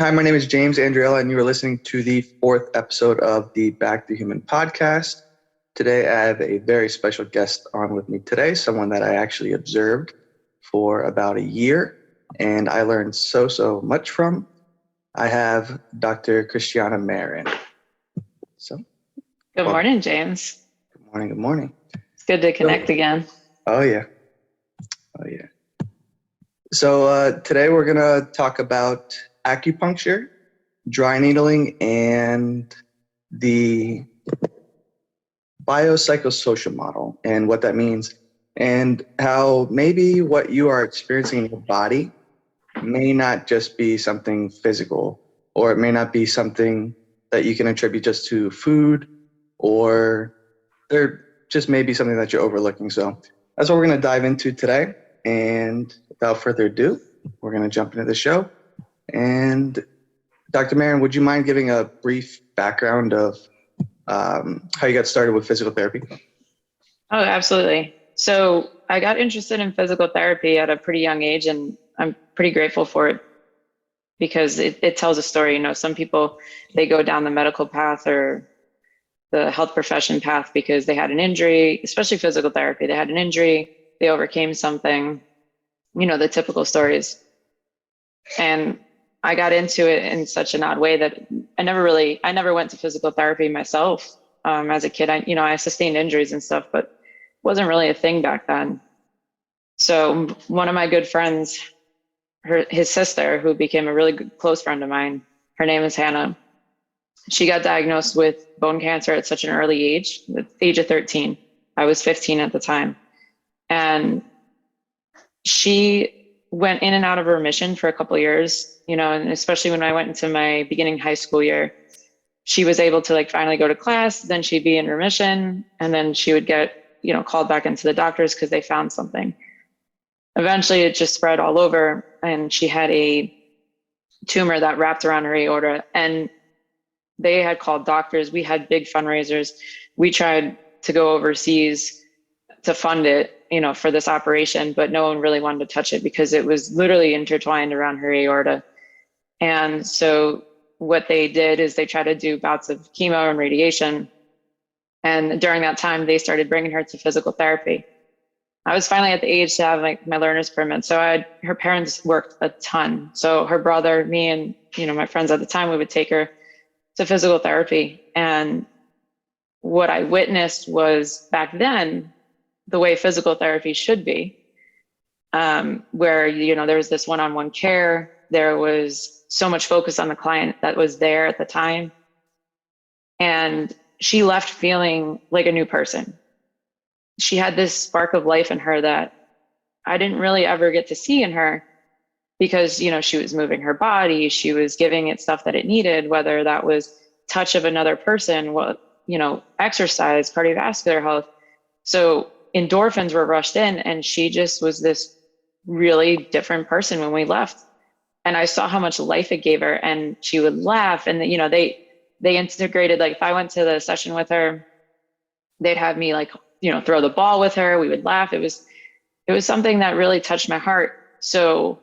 Hi, my name is James Andriella, and you are listening to the fourth episode of the Back to Human podcast. Today, I have a very special guest on with me today, someone that I actually observed for about a year, and I learned so much from. I have Dr. Christiana Marron. Good morning, James. Good morning. It's good to connect again. Oh, yeah. So today we're going to talk about acupuncture, dry needling, and the biopsychosocial model and what that means, and how maybe what you are experiencing in your body may not just be something physical, or it may not be something that you can attribute just to food, or there just may be something that you're overlooking. So that's what we're going to dive into today. And without further ado, we're going to jump into the show. And Dr. Marron, would you mind giving a brief background of how you got started with physical therapy? Oh, absolutely. So I got interested in physical therapy at a pretty young age, and I'm pretty grateful for it because it tells a story. You know, some people, they go down the medical path or the health profession path because they had an injury, especially physical therapy. They had an injury, they overcame something, you know, the typical stories. And I got into it in such an odd way that I never went to physical therapy myself. As a kid, I sustained injuries and stuff, but it wasn't really a thing back then. So one of my good friends, his sister, who became a really good, close friend of mine, her name is Hannah. She got diagnosed with bone cancer at such an early age, the age of 13. I was 15 at the time. And she went in and out of remission for a couple of years, you know, and especially when I went into my beginning high school year, she was able to finally go to class, then she'd be in remission, and then she would get, called back into the doctors because they found something. Eventually it just spread all over, and she had a tumor that wrapped around her aorta, and they had called doctors. We had big fundraisers. We tried to go overseas to fund it, for this operation, but no one really wanted to touch it because it was literally intertwined around her aorta. And so what they did is they tried to do bouts of chemo and radiation. And during that time, they started bringing her to physical therapy. I was finally at the age to have my learner's permit. So her parents worked a ton. So her brother, me, and, my friends at the time, we would take her to physical therapy. And what I witnessed was back then, the way physical therapy should be, where, there was this one-on-one care. There was so much focus on the client that was there at the time. And she left feeling like a new person. She had this spark of life in her that I didn't really ever get to see in her because, she was moving her body. She was giving it stuff that it needed, whether that was touch of another person, exercise, cardiovascular health. So endorphins were rushed in, and she just was this really different person when we left. And I saw how much life it gave her, and she would laugh. And they integrated, if I went to the session with her, they'd have me throw the ball with her. We would laugh. It was something that really touched my heart. So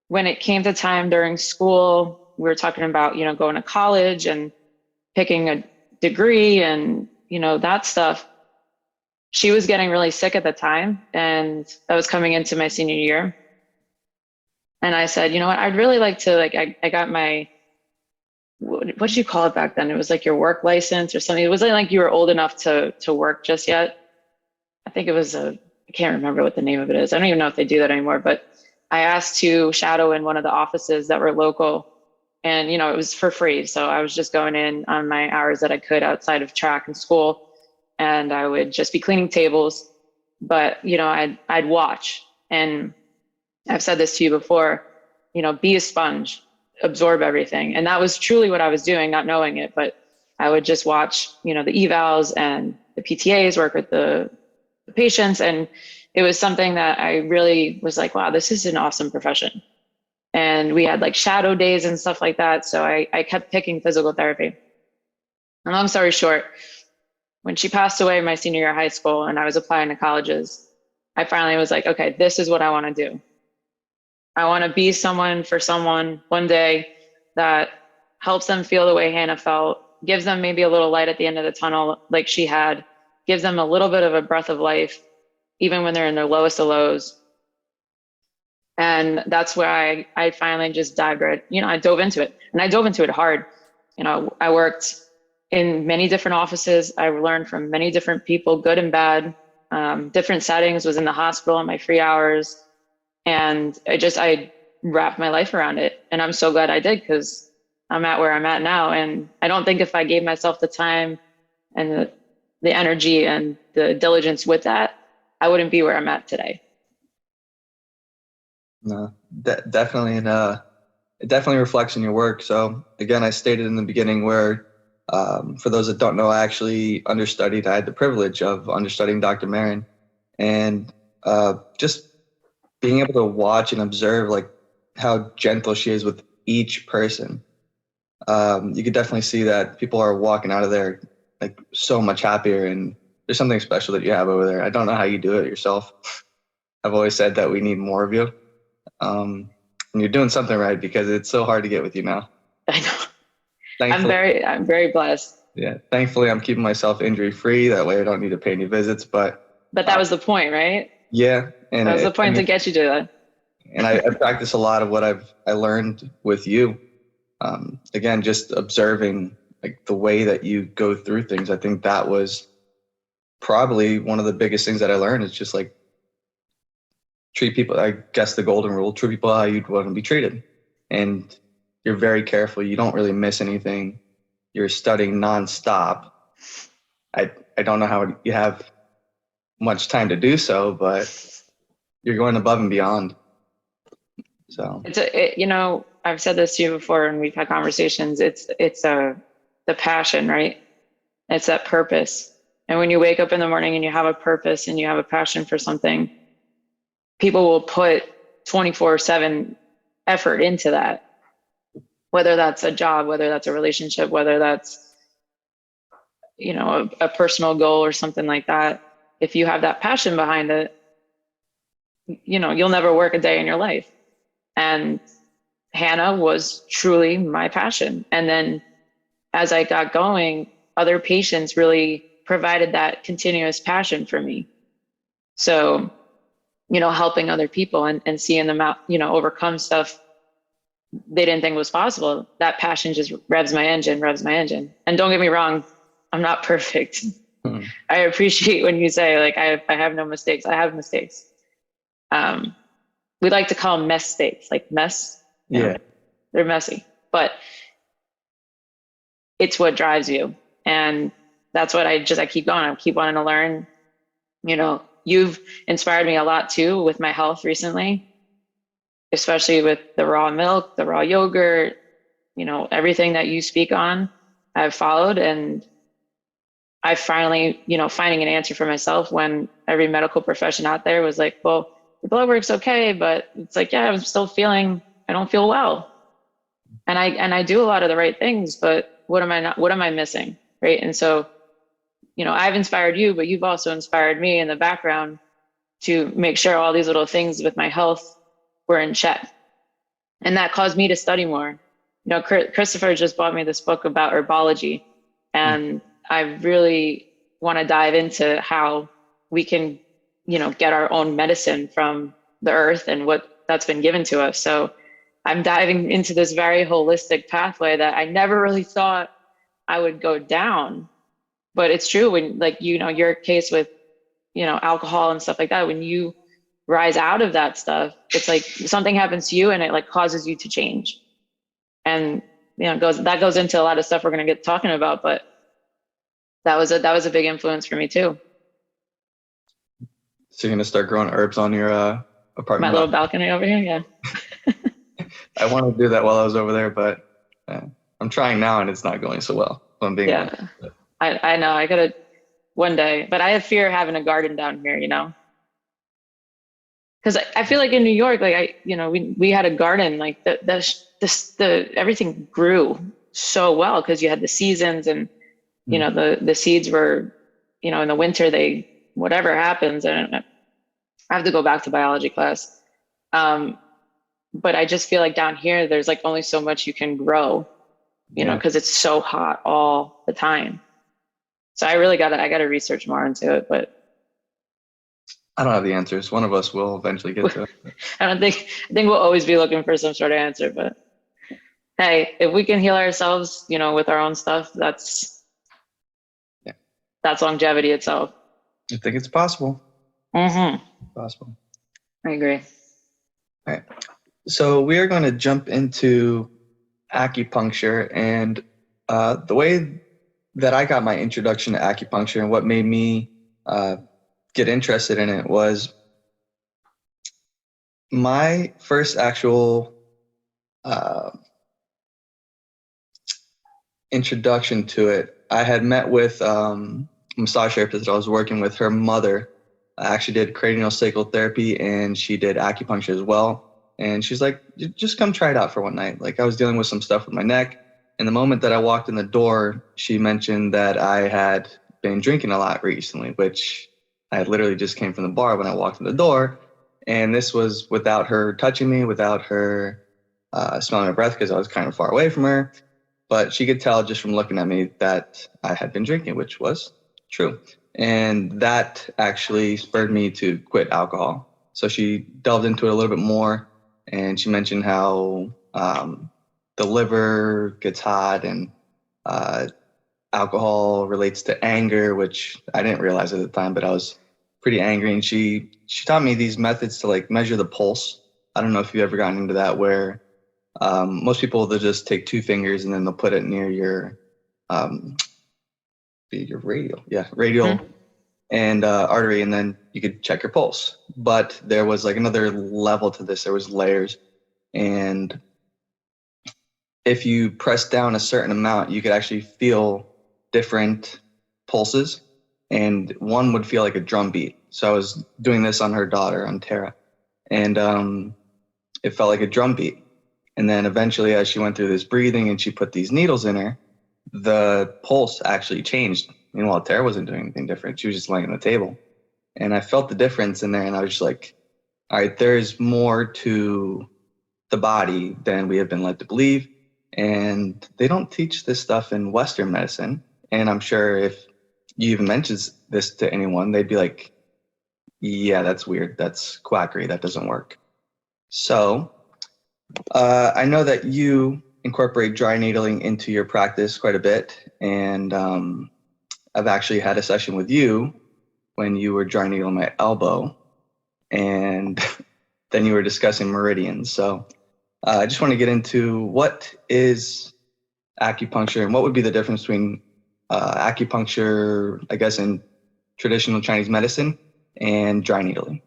when it came to time during school, we were talking about, going to college and picking a degree and, that stuff. She was getting really sick at the time, and I was coming into my senior year. And I said, what, I'd really like to, I got my, what did you call it back then? It was your work license or something. It wasn't like you were old enough to work just yet. I think it was I can't remember what the name of it is. I don't even know if they do that anymore, but I asked to shadow in one of the offices that were local, and, it was for free. So I was just going in on my hours that I could outside of track and school. And I would just be cleaning tables, but, I'd watch. And I've said this to you before, be a sponge, absorb everything. And that was truly what I was doing, not knowing it, but I would just watch, the evals and the PTAs, work with the patients. And it was something that I really was like, wow, this is an awesome profession. And we had shadow days and stuff like that. So I kept picking physical therapy. And long story short, when she passed away my senior year of high school and I was applying to colleges, I finally was like, okay, this is what I want to do. I want to be someone for someone one day. that helps them feel the way Hannah felt, gives them maybe a little light at the end of the tunnel like she had, gives them a little bit of a breath of life, even when they're in their lowest of lows. And that's where I finally just dived right, I dove into it, and I dove into it hard. I worked in many different offices. I learned from many different people, good and bad, different settings, was in the hospital in my free hours. And I wrapped my life around it. And I'm so glad I did, because I'm at where I'm at now. And I don't think if I gave myself the time and the energy and the diligence with that, I wouldn't be where I'm at today. No, definitely. And it definitely reflects in your work. So again, I stated in the beginning where, for those that don't know, I actually understudied. I had the privilege of understudying Dr. Marron, and just being able to watch and observe like how gentle she is with each person. You could definitely see that people are walking out of there like so much happier, and there's something special that you have over there. I don't know how you do it yourself. I've always said that we need more of you. And you're doing something right, because it's so hard to get with you now. I know. I'm very blessed. Yeah. Thankfully, I'm keeping myself injury free. That way I don't need to pay any visits, but that was the point, right? Yeah. And that was the point to get you to that. And I practice a lot of what I learned with you. Again, just observing like the way that you go through things. I think that was probably one of the biggest things that I learned, is just like treat people, I guess the golden rule, treat people how you'd want to be treated. And you're very careful. You don't really miss anything. You're studying nonstop. I don't know how you have much time to do so, but you're going above and beyond. So I've said this to you before, and we've had conversations. It's the passion, right? It's that purpose. And when you wake up in the morning and you have a purpose and you have a passion for something, people will put 24/7 effort into that, whether that's a job, whether that's a relationship, whether that's, a personal goal or something like that. If you have that passion behind it, you'll never work a day in your life. And Hannah was truly my passion. And then as I got going, other patients really provided that continuous passion for me. So, helping other people and seeing them out, overcome stuff they didn't think was possible. That passion just revs my engine. And don't get me wrong, I'm not perfect. Mm-hmm. I appreciate when you say like, I have no mistakes. I have mistakes. We like to call them mess mistakes, like mess. Yeah. They're messy, but it's what drives you. And that's what I keep going. I keep wanting to learn. You've inspired me a lot too with my health recently, especially with the raw milk, the raw yogurt, everything that you speak on, I've followed. And I finally, finding an answer for myself when every medical profession out there was like, well, the blood work's okay, but it's like, yeah, I don't feel well. And I do a lot of the right things, but what am I missing? Right. And so, I've inspired you, but you've also inspired me in the background to make sure all these little things with my health were in check. And that caused me to study more. Christopher just bought me this book about herbology, and I really want to dive into how we can, get our own medicine from the earth and what that's been given to us. So I'm diving into this very holistic pathway that I never really thought I would go down. But it's true when, like, your case with, alcohol and stuff like that, when you rise out of that stuff, it's like something happens to you and it like causes you to change. And, that goes into a lot of stuff we're going to get talking about, but that was a big influence for me too. So you're going to start growing herbs on your apartment? My little balcony over here. Yeah. I wanted to do that while I was over there, but I'm trying now and it's not going so well. If I'm being honest. I know I gotta one day, but I have fear having a garden down here, because I feel like in New York, like we had a garden, like the everything grew so well because you had the seasons and the seeds were, in the winter whatever happens, and I have to go back to biology class. But I just feel like down here, there's like only so much you can grow, you know, because it's so hot all the time. So I gotta research more into it, but I don't have the answers. One of us will eventually get to it. I think we'll always be looking for some sort of answer, but hey, if we can heal ourselves, you know, with our own stuff, that's longevity itself. I think it's possible. Possible. I agree. All right. So we are going to jump into acupuncture, and the way that I got my introduction to acupuncture and what made me get interested in it was my first actual introduction to it. I had met with a massage therapist that I was working with. Her mother actually did craniosacral therapy, and she did acupuncture as well. And she's like, just come try it out for one night. Like, I was dealing with some stuff with my neck. And the moment that I walked in the door, she mentioned that I had been drinking a lot recently, which I had literally just came from the bar when I walked in the door. And this was without her touching me, without her smelling my breath, because I was kind of far away from her. But she could tell just from looking at me that I had been drinking, which was true. And that actually spurred me to quit alcohol. So she delved into it a little bit more. And she mentioned how the liver gets hot, and alcohol relates to anger, which I didn't realize at the time, but I was pretty angry. And she taught me these methods to like measure the pulse. I don't know if you've ever gotten into that, where most people, they'll just take 2 fingers and then they'll put it near your radial, and artery, and then you could check your pulse. But there was like another level to this. There was layers, and if you press down a certain amount, you could actually feel different pulses, and one would feel like a drum beat. So I was doing this on her daughter, on Tara, and it felt like a drum beat. And then eventually, as she went through this breathing and she put these needles in her, the pulse actually changed. Meanwhile, Tara wasn't doing anything different. She was just laying on the table. And I felt the difference in there, and I was just like, all right, there's more to the body than we have been led to believe. And they don't teach this stuff in Western medicine. And I'm sure if you even mentioned this to anyone, they'd be like, yeah, that's weird. That's quackery. That doesn't work. So I know that you incorporate dry needling into your practice quite a bit. And I've actually had a session with you when you were dry needling my elbow, and then you were discussing meridians. So I just want to get into what is acupuncture, and what would be the difference between acupuncture, I guess, in traditional Chinese medicine and dry needling.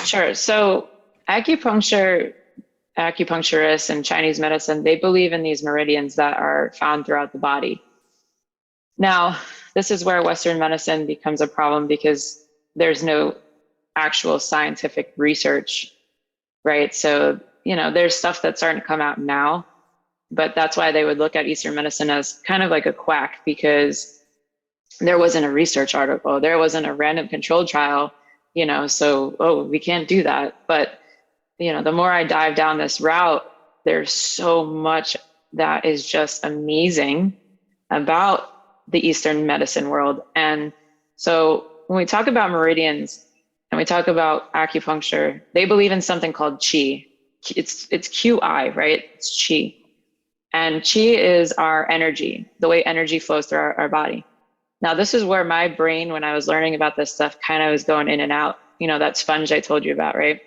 Sure. So acupuncturists and Chinese medicine, they believe in these meridians that are found throughout the body. Now, this is where Western medicine becomes a problem, because there's no actual scientific research, right? So, you know, there's stuff that's starting to come out now, but that's why they would look at Eastern medicine as kind of like a quack, because there wasn't a research article, there wasn't a random controlled trial, you know, so, oh, we can't do that. But, you know, the more I dive down this route, there's so much that is just amazing about the Eastern medicine world. And so when we talk about meridians and we talk about acupuncture, they believe in something called qi. It's QI, right? It's qi. And qi is our energy, the way energy flows through our body. Now, this is where my brain, when I was learning about this stuff, kind of was going in and out, you know, that sponge I told you about, right?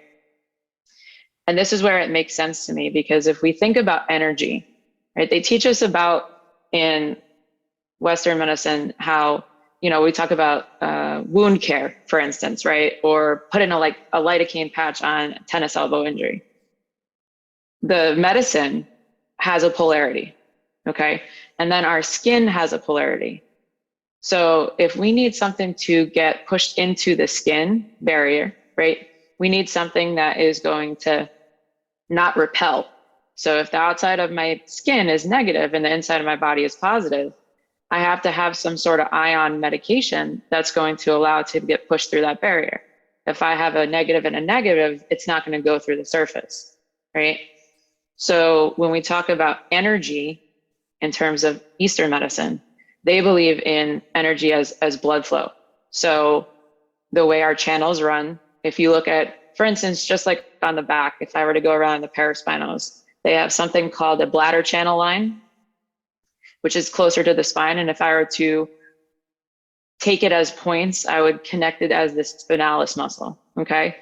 And this is where it makes sense to me, because if we think about energy, right, they teach us about in Western medicine how, you know, we talk about wound care, for instance, right? Or putting a lidocaine patch on tennis elbow injury. The medicine has a polarity, okay? And then our skin has a polarity. So if we need something to get pushed into the skin barrier, right, we need something that is going to not repel. So if the outside of my skin is negative and the inside of my body is positive, I have to have some sort of ion medication that's going to allow it to get pushed through that barrier. If I have a negative and a negative, it's not going to go through the surface, right? So when we talk about energy in terms of Eastern medicine, they believe in energy as blood flow. So the way our channels run, if you look at, for instance, just like on the back, if I were to go around the paraspinals, they have something called a bladder channel line, which is closer to the spine. And if I were to take it as points, I would connect it as the spinalis muscle, okay?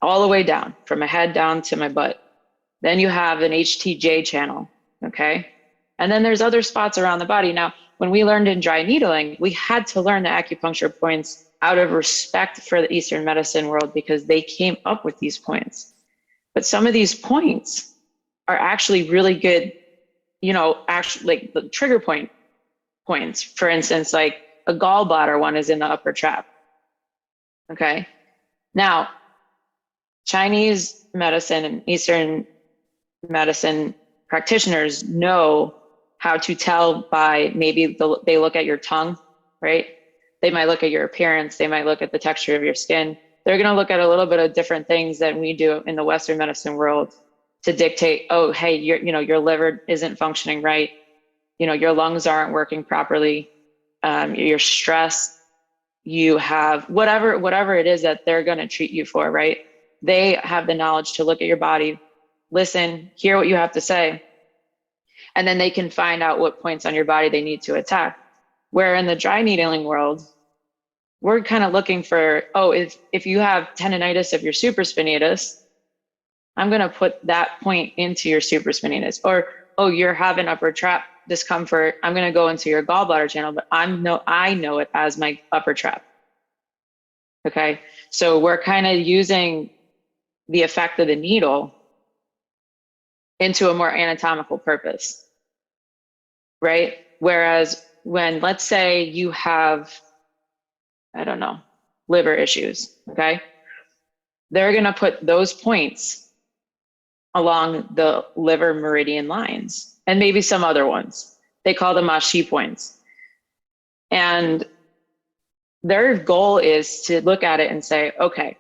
All the way down, from my head down to my butt. Then you have an HTJ channel, okay? And then there's other spots around the body. Now, when we learned in dry needling, we had to learn the acupuncture points out of respect for the Eastern medicine world because they came up with these points. But some of these points are actually really good, you know, actually like the trigger points. For instance, like a gallbladder one is in the upper trap, okay? Now, Chinese medicine and Eastern medicine practitioners know how to tell by maybe they look at your tongue, right? They might look at your appearance. They might look at the texture of your skin. They're going to look at a little bit of different things that we do in the Western medicine world to dictate, oh, hey, your liver isn't functioning right. You know, your lungs aren't working properly. You're stressed. You have whatever it is that they're going to treat you for, right? They have the knowledge to look at your body, listen, hear what you have to say, and then they can find out what points on your body they need to attack. Where in the dry needling world, we're kind of looking for, oh, if you have tendonitis of your supraspinatus, I'm going to put that point into your supraspinatus. Or, oh, you're having upper trap discomfort, I'm going to go into your gallbladder channel, but I know it as my upper trap. Okay, so we're kind of using the effect of the needle into a more anatomical purpose, right? Whereas when, let's say you have, I don't know, liver issues, okay? They're going to put those points along the liver meridian lines and maybe some other ones. They call them Shi points. And their goal is to look at it and say, okay,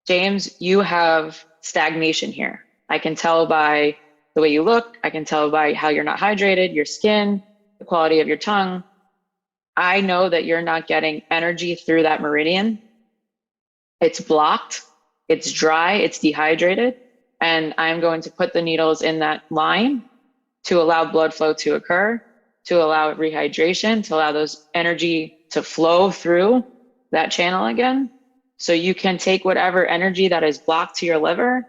James, you have stagnation here. I can tell by the way you look. I can tell by how you're not hydrated, your skin, the quality of your tongue. I know that you're not getting energy through that meridian. It's blocked, it's dry, it's dehydrated. And I'm going to put the needles in that line to allow blood flow to occur, to allow rehydration, to allow those energy to flow through that channel again. So you can take whatever energy that is blocked to your liver,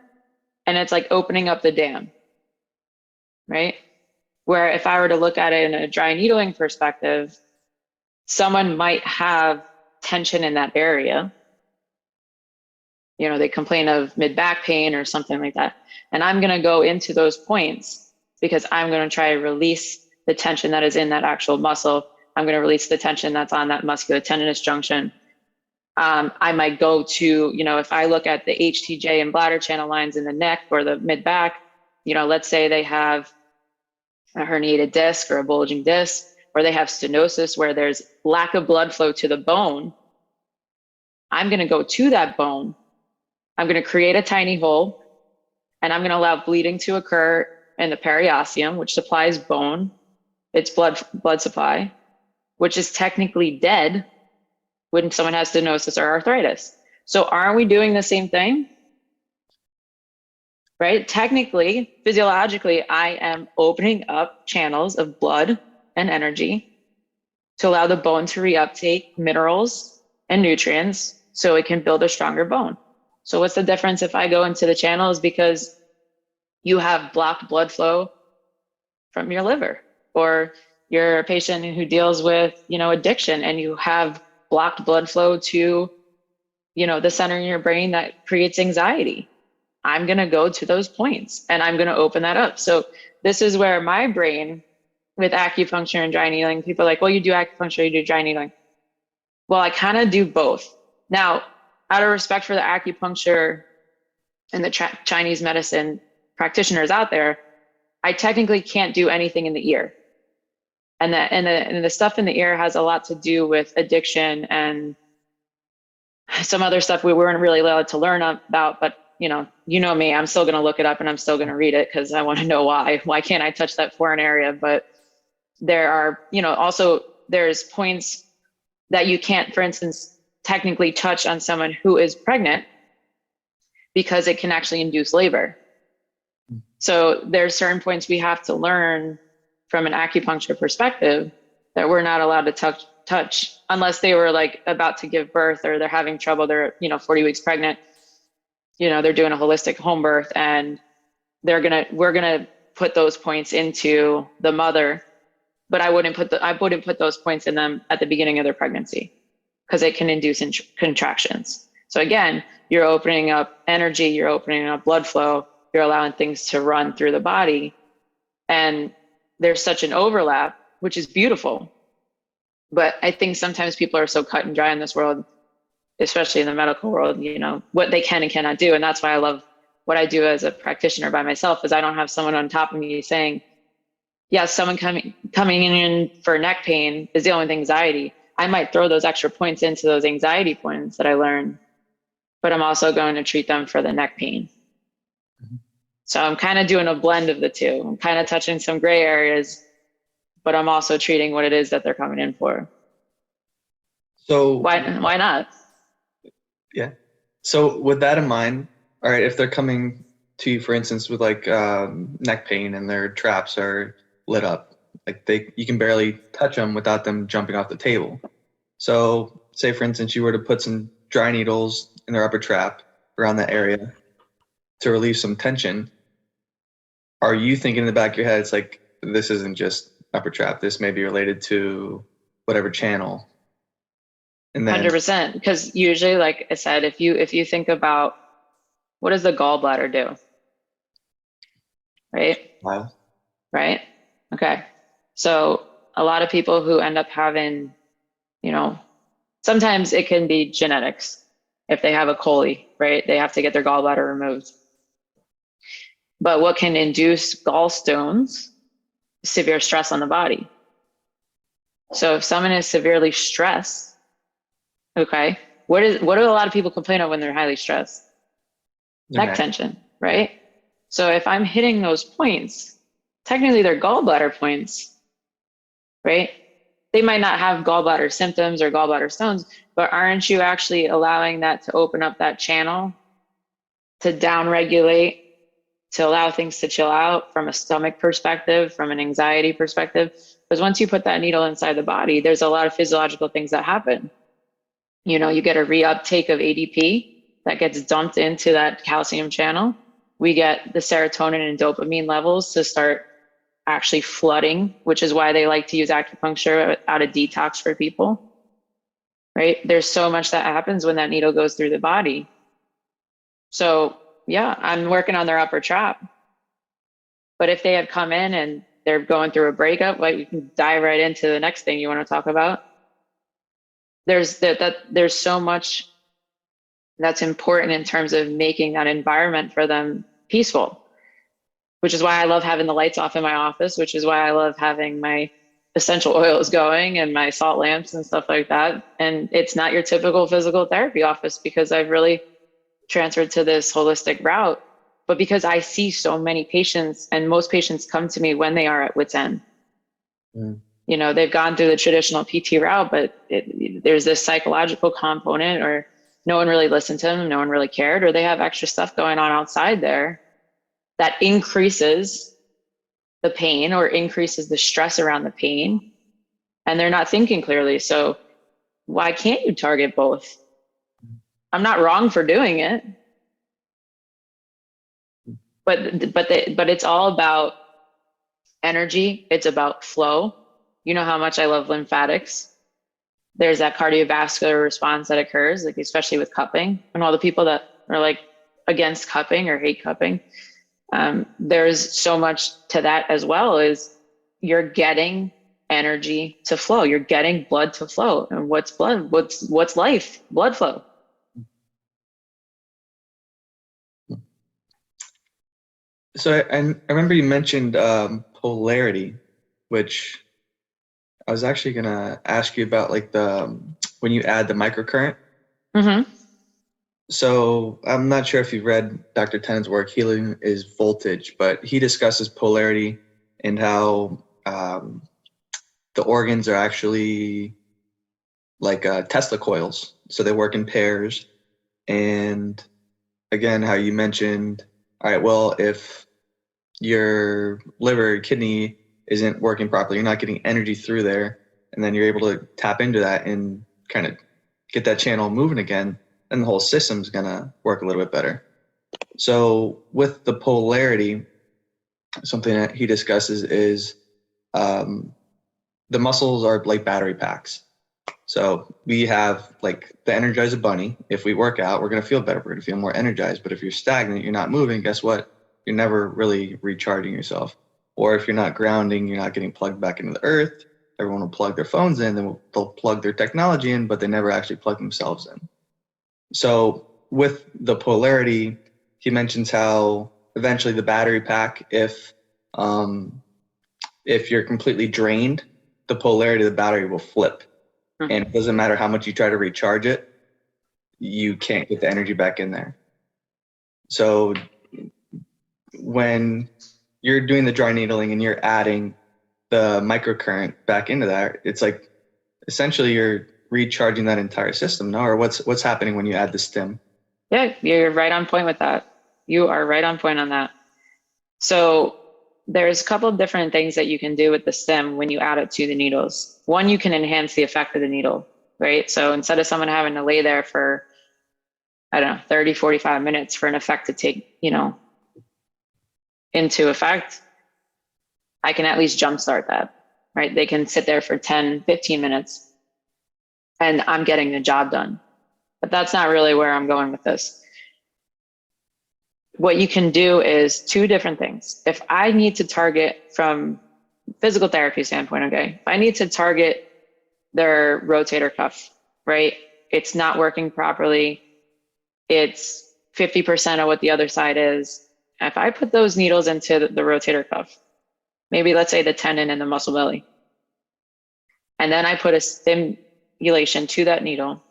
and it's like opening up the dam, right? Where if I were to look at it in a dry needling perspective, someone might have tension in that area. You know, they complain of mid-back pain or something like that. And I'm going to go into those points because I'm going to try to release the tension that is in that actual muscle. I'm going to release the tension that's on that musculotendinous junction. I might go to, you know, if I look at the HTJ and bladder channel lines in the neck or the mid-back, you know, let's say they have a herniated disc or a bulging disc, or they have stenosis where there's lack of blood flow to the bone. I'm going to go to that bone. I'm going to create a tiny hole, and I'm going to allow bleeding to occur in the periosteum, which supplies bone, its blood supply, which is technically dead when someone has stenosis or arthritis. So aren't we doing the same thing? Right? Technically, physiologically, I am opening up channels of blood and energy to allow the bone to reuptake minerals and nutrients so it can build a stronger bone. So what's the difference if I go into the channels because you have blocked blood flow from your liver, or you're a patient who deals with, you know, addiction, and you have blocked blood flow to, you know, the center in your brain that creates anxiety? I'm going to go to those points and I'm going to open that up. So this is where my brain, with acupuncture and dry needling, people are like, well, you do acupuncture, you do dry needling. Well, I kind of do both. Now, out of respect for the acupuncture and the Chinese medicine practitioners out there, I technically can't do anything in the ear. And the stuff in the ear has a lot to do with addiction and some other stuff we weren't really allowed to learn about, but you know me, I'm still going to look it up and I'm still going to read it because I want to know why can't I touch that foreign area? But there are, also there's points that you can't, for instance, technically touch on someone who is pregnant because it can actually induce labor. So there's certain points we have to learn from an acupuncture perspective that we're not allowed to touch unless they were like about to give birth or they're having trouble. They're, 40 weeks pregnant, they're doing a holistic home birth and we're going to put those points into the mother, but I wouldn't put those points in them at the beginning of their pregnancy because it can induce contractions. So again, you're opening up energy, you're opening up blood flow, you're allowing things to run through the body. And there's such an overlap, which is beautiful. But I think sometimes people are so cut and dry in this world, especially in the medical world, what they can and cannot do. And that's why I love what I do as a practitioner by myself, is I don't have someone on top of me saying, yes, someone coming in for neck pain is dealing with anxiety. I might throw those extra points into those anxiety points that I learned, but I'm also going to treat them for the neck pain. Mm-hmm. So I'm kind of doing a blend of the two. I'm kind of touching some gray areas, but I'm also treating what it is that they're coming in for. So why not? Yeah. So with that in mind, all right, if they're coming to you, for instance, with like neck pain and their traps are lit up, like you can barely touch them without them jumping off the table. So say, for instance, you were to put some dry needles in their upper trap around that area to relieve some tension. Are you thinking in the back of your head, it's like, this isn't just upper trap, this may be related to whatever channel? And then 100%, because usually, like I said, if you think about what does the gallbladder do, right? Wow. Right? Okay. So a lot of people who end up having, sometimes it can be genetics. If they have a coli, right? They have to get their gallbladder removed. But what can induce gallstones? Severe stress on the body. So if someone is severely stressed, okay, what do a lot of people complain of when they're highly stressed? Neck tension, right? So if I'm hitting those points, technically they're gallbladder points, right? They might not have gallbladder symptoms or gallbladder stones, but aren't you actually allowing that to open up that channel to downregulate, to allow things to chill out from a stomach perspective, from an anxiety perspective? Because once you put that needle inside the body, there's a lot of physiological things that happen. You get a reuptake of ADP that gets dumped into that calcium channel. We get the serotonin and dopamine levels to start actually flooding, which is why they like to use acupuncture out of detox for people, right? There's so much that happens when that needle goes through the body. So yeah, I'm working on their upper trap. But if they have come in and they're going through a breakup, like we can dive right into the next thing you want to talk about. There's so much that's important in terms of making that environment for them peaceful, which is why I love having the lights off in my office, which is why I love having my essential oils going and my salt lamps and stuff like that. And it's not your typical physical therapy office because I've really transferred to this holistic route, but because I see so many patients, and most patients come to me when they are at wit's end. They've gone through the traditional PT route, but there's this psychological component, or no one really listened to them, no one really cared, or they have extra stuff going on outside there that increases the pain or increases the stress around the pain, and they're not thinking clearly. So why can't you target both? I'm not wrong for doing it, but it's all about energy. It's about flow. You know how much I love lymphatics. There's that cardiovascular response that occurs, like especially with cupping, and all the people that are like against cupping or hate cupping. There's so much to that as well. Is you're getting energy to flow. You're getting blood to flow. And what's blood? What's life? Blood flow. So I remember you mentioned polarity, which I was actually going to ask you about, like when you add the microcurrent. Mm-hmm. So I'm not sure if you've read Dr. Tennant's work, Healing is Voltage, but he discusses polarity and how the organs are actually like Tesla coils. So they work in pairs. And again, how you mentioned, all right, well, if your liver, kidney isn't working properly, you're not getting energy through there, and then you're able to tap into that and kind of get that channel moving again, then the whole system's gonna work a little bit better. So with the polarity, something that he discusses is the muscles are like battery packs. So we have like the Energizer Bunny. If we work out, we're going to feel better. We're going to feel more energized. But if you're stagnant, you're not moving, guess what? You're never really recharging yourself. Or if you're not grounding, you're not getting plugged back into the earth. Everyone will plug their phones in, then they'll plug their technology in, but they never actually plug themselves in. So with the polarity, he mentions how eventually the battery pack, if you're completely drained, the polarity of the battery will flip. And it doesn't matter how much you try to recharge it, you can't get the energy back in there. So when you're doing the dry needling and you're adding the microcurrent back into that, it's like essentially you're recharging that entire system, no? Or what's happening when you add the stim? Yeah, you're right on point with that. You are right on point on that. So there's a couple of different things that you can do with the stem when you add it to the needles. One, you can enhance the effect of the needle, right? So instead of someone having to lay there for, I don't know, 30, 45 minutes for an effect to take, into effect, I can at least jumpstart that, right? They can sit there for 10, 15 minutes and I'm getting the job done. But that's not really where I'm going with this. What you can do is two different things. If I need to target from physical therapy standpoint, okay, if I need to target their rotator cuff, right? It's not working properly. It's 50% of what the other side is. If I put those needles into the rotator cuff, maybe let's say the tendon and the muscle belly, and then I put a stimulation to that needle,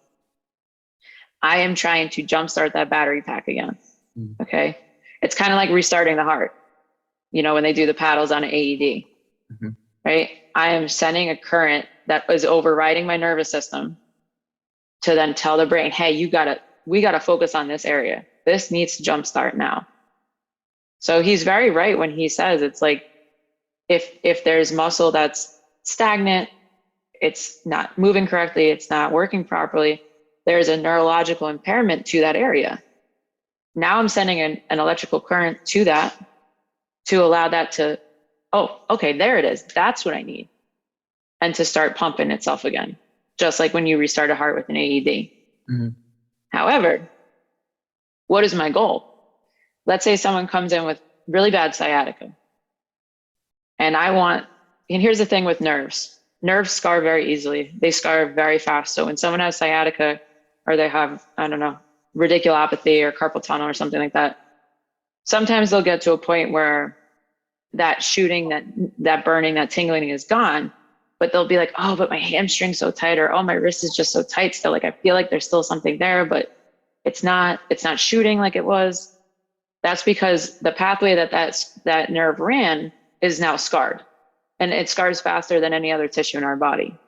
I am trying to jumpstart that battery pack again. Okay. It's kind of like restarting the heart, when they do the paddles on an AED, right? I am sending a current that is overriding my nervous system to then tell the brain, hey, we got to focus on this area. This needs to jumpstart now. So he's very right when he says it's like, if there's muscle that's stagnant, it's not moving correctly, it's not working properly, there's a neurological impairment to that area. Now I'm sending an electrical current to that to allow that to, oh, okay, there it is. That's what I need. And to start pumping itself again, just like when you restart a heart with an AED. However, what is my goal? Let's say someone comes in with really bad sciatica. And here's the thing with nerves. Nerves scar very easily. They scar very fast. So when someone has sciatica or they have, I don't know, radiculopathy or carpal tunnel or something like that, sometimes they'll get to a point where that shooting, that burning, that tingling is gone, but they'll be like, oh, but my hamstring's so tight, or oh, my wrist is just so tight still. Like I feel like there's still something there, but it's not shooting like it was. That's because the pathway that nerve ran is now scarred, and it scars faster than any other tissue in our body.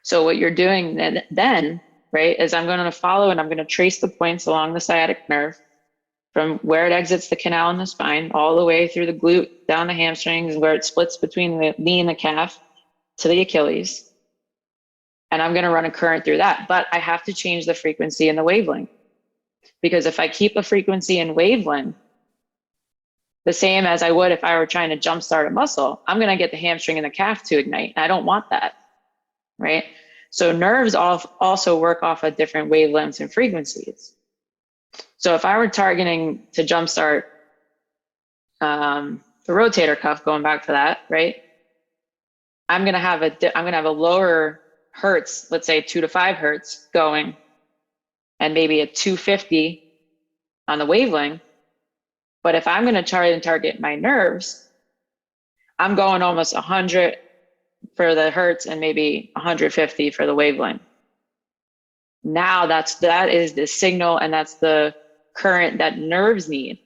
So what you're doing then, right, is I'm going to follow and I'm going to trace the points along the sciatic nerve from where it exits the canal in the spine, all the way through the glute, down the hamstrings, where it splits between the knee and the calf to the Achilles. And I'm going to run a current through that. But I have to change the frequency and the wavelength. Because if I keep a frequency and wavelength the same as I would if I were trying to jumpstart a muscle, I'm going to get the hamstring and the calf to ignite. I don't want that, right? So nerves also work off of different wavelengths and frequencies. So if I were targeting to jumpstart the rotator cuff, going back to that, right? I'm going to have a lower hertz, let's say 2 to 5 hertz going, and maybe a 250 on the wavelength. But if I'm going to try and target my nerves, I'm going almost 100 for the hertz and maybe 150 for the wavelength. Now that is the signal, and that's the current that nerves need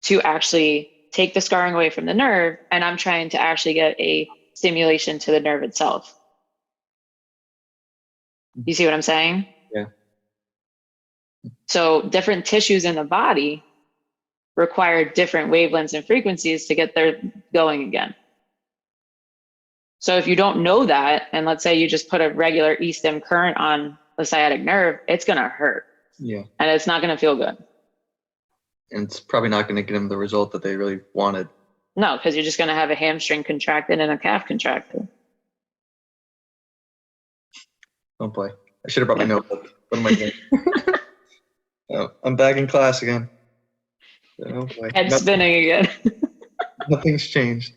to actually take the scarring away from the nerve. And I'm trying to actually get a stimulation to the nerve itself. You see what I'm saying? Yeah. So different tissues in the body require different wavelengths and frequencies to get there going again. So if you don't know that, and let's say you just put a regular E-stim current on the sciatic nerve, it's going to hurt. Yeah. And it's not going to feel good. And it's probably not going to get them the result that they really wanted. No, because you're just going to have a hamstring contracted and a calf contracted. Don't play. I should have brought my notebook. What am I doing? Oh, I'm back in class again. Oh boy. Head spinning again. Nothing's changed.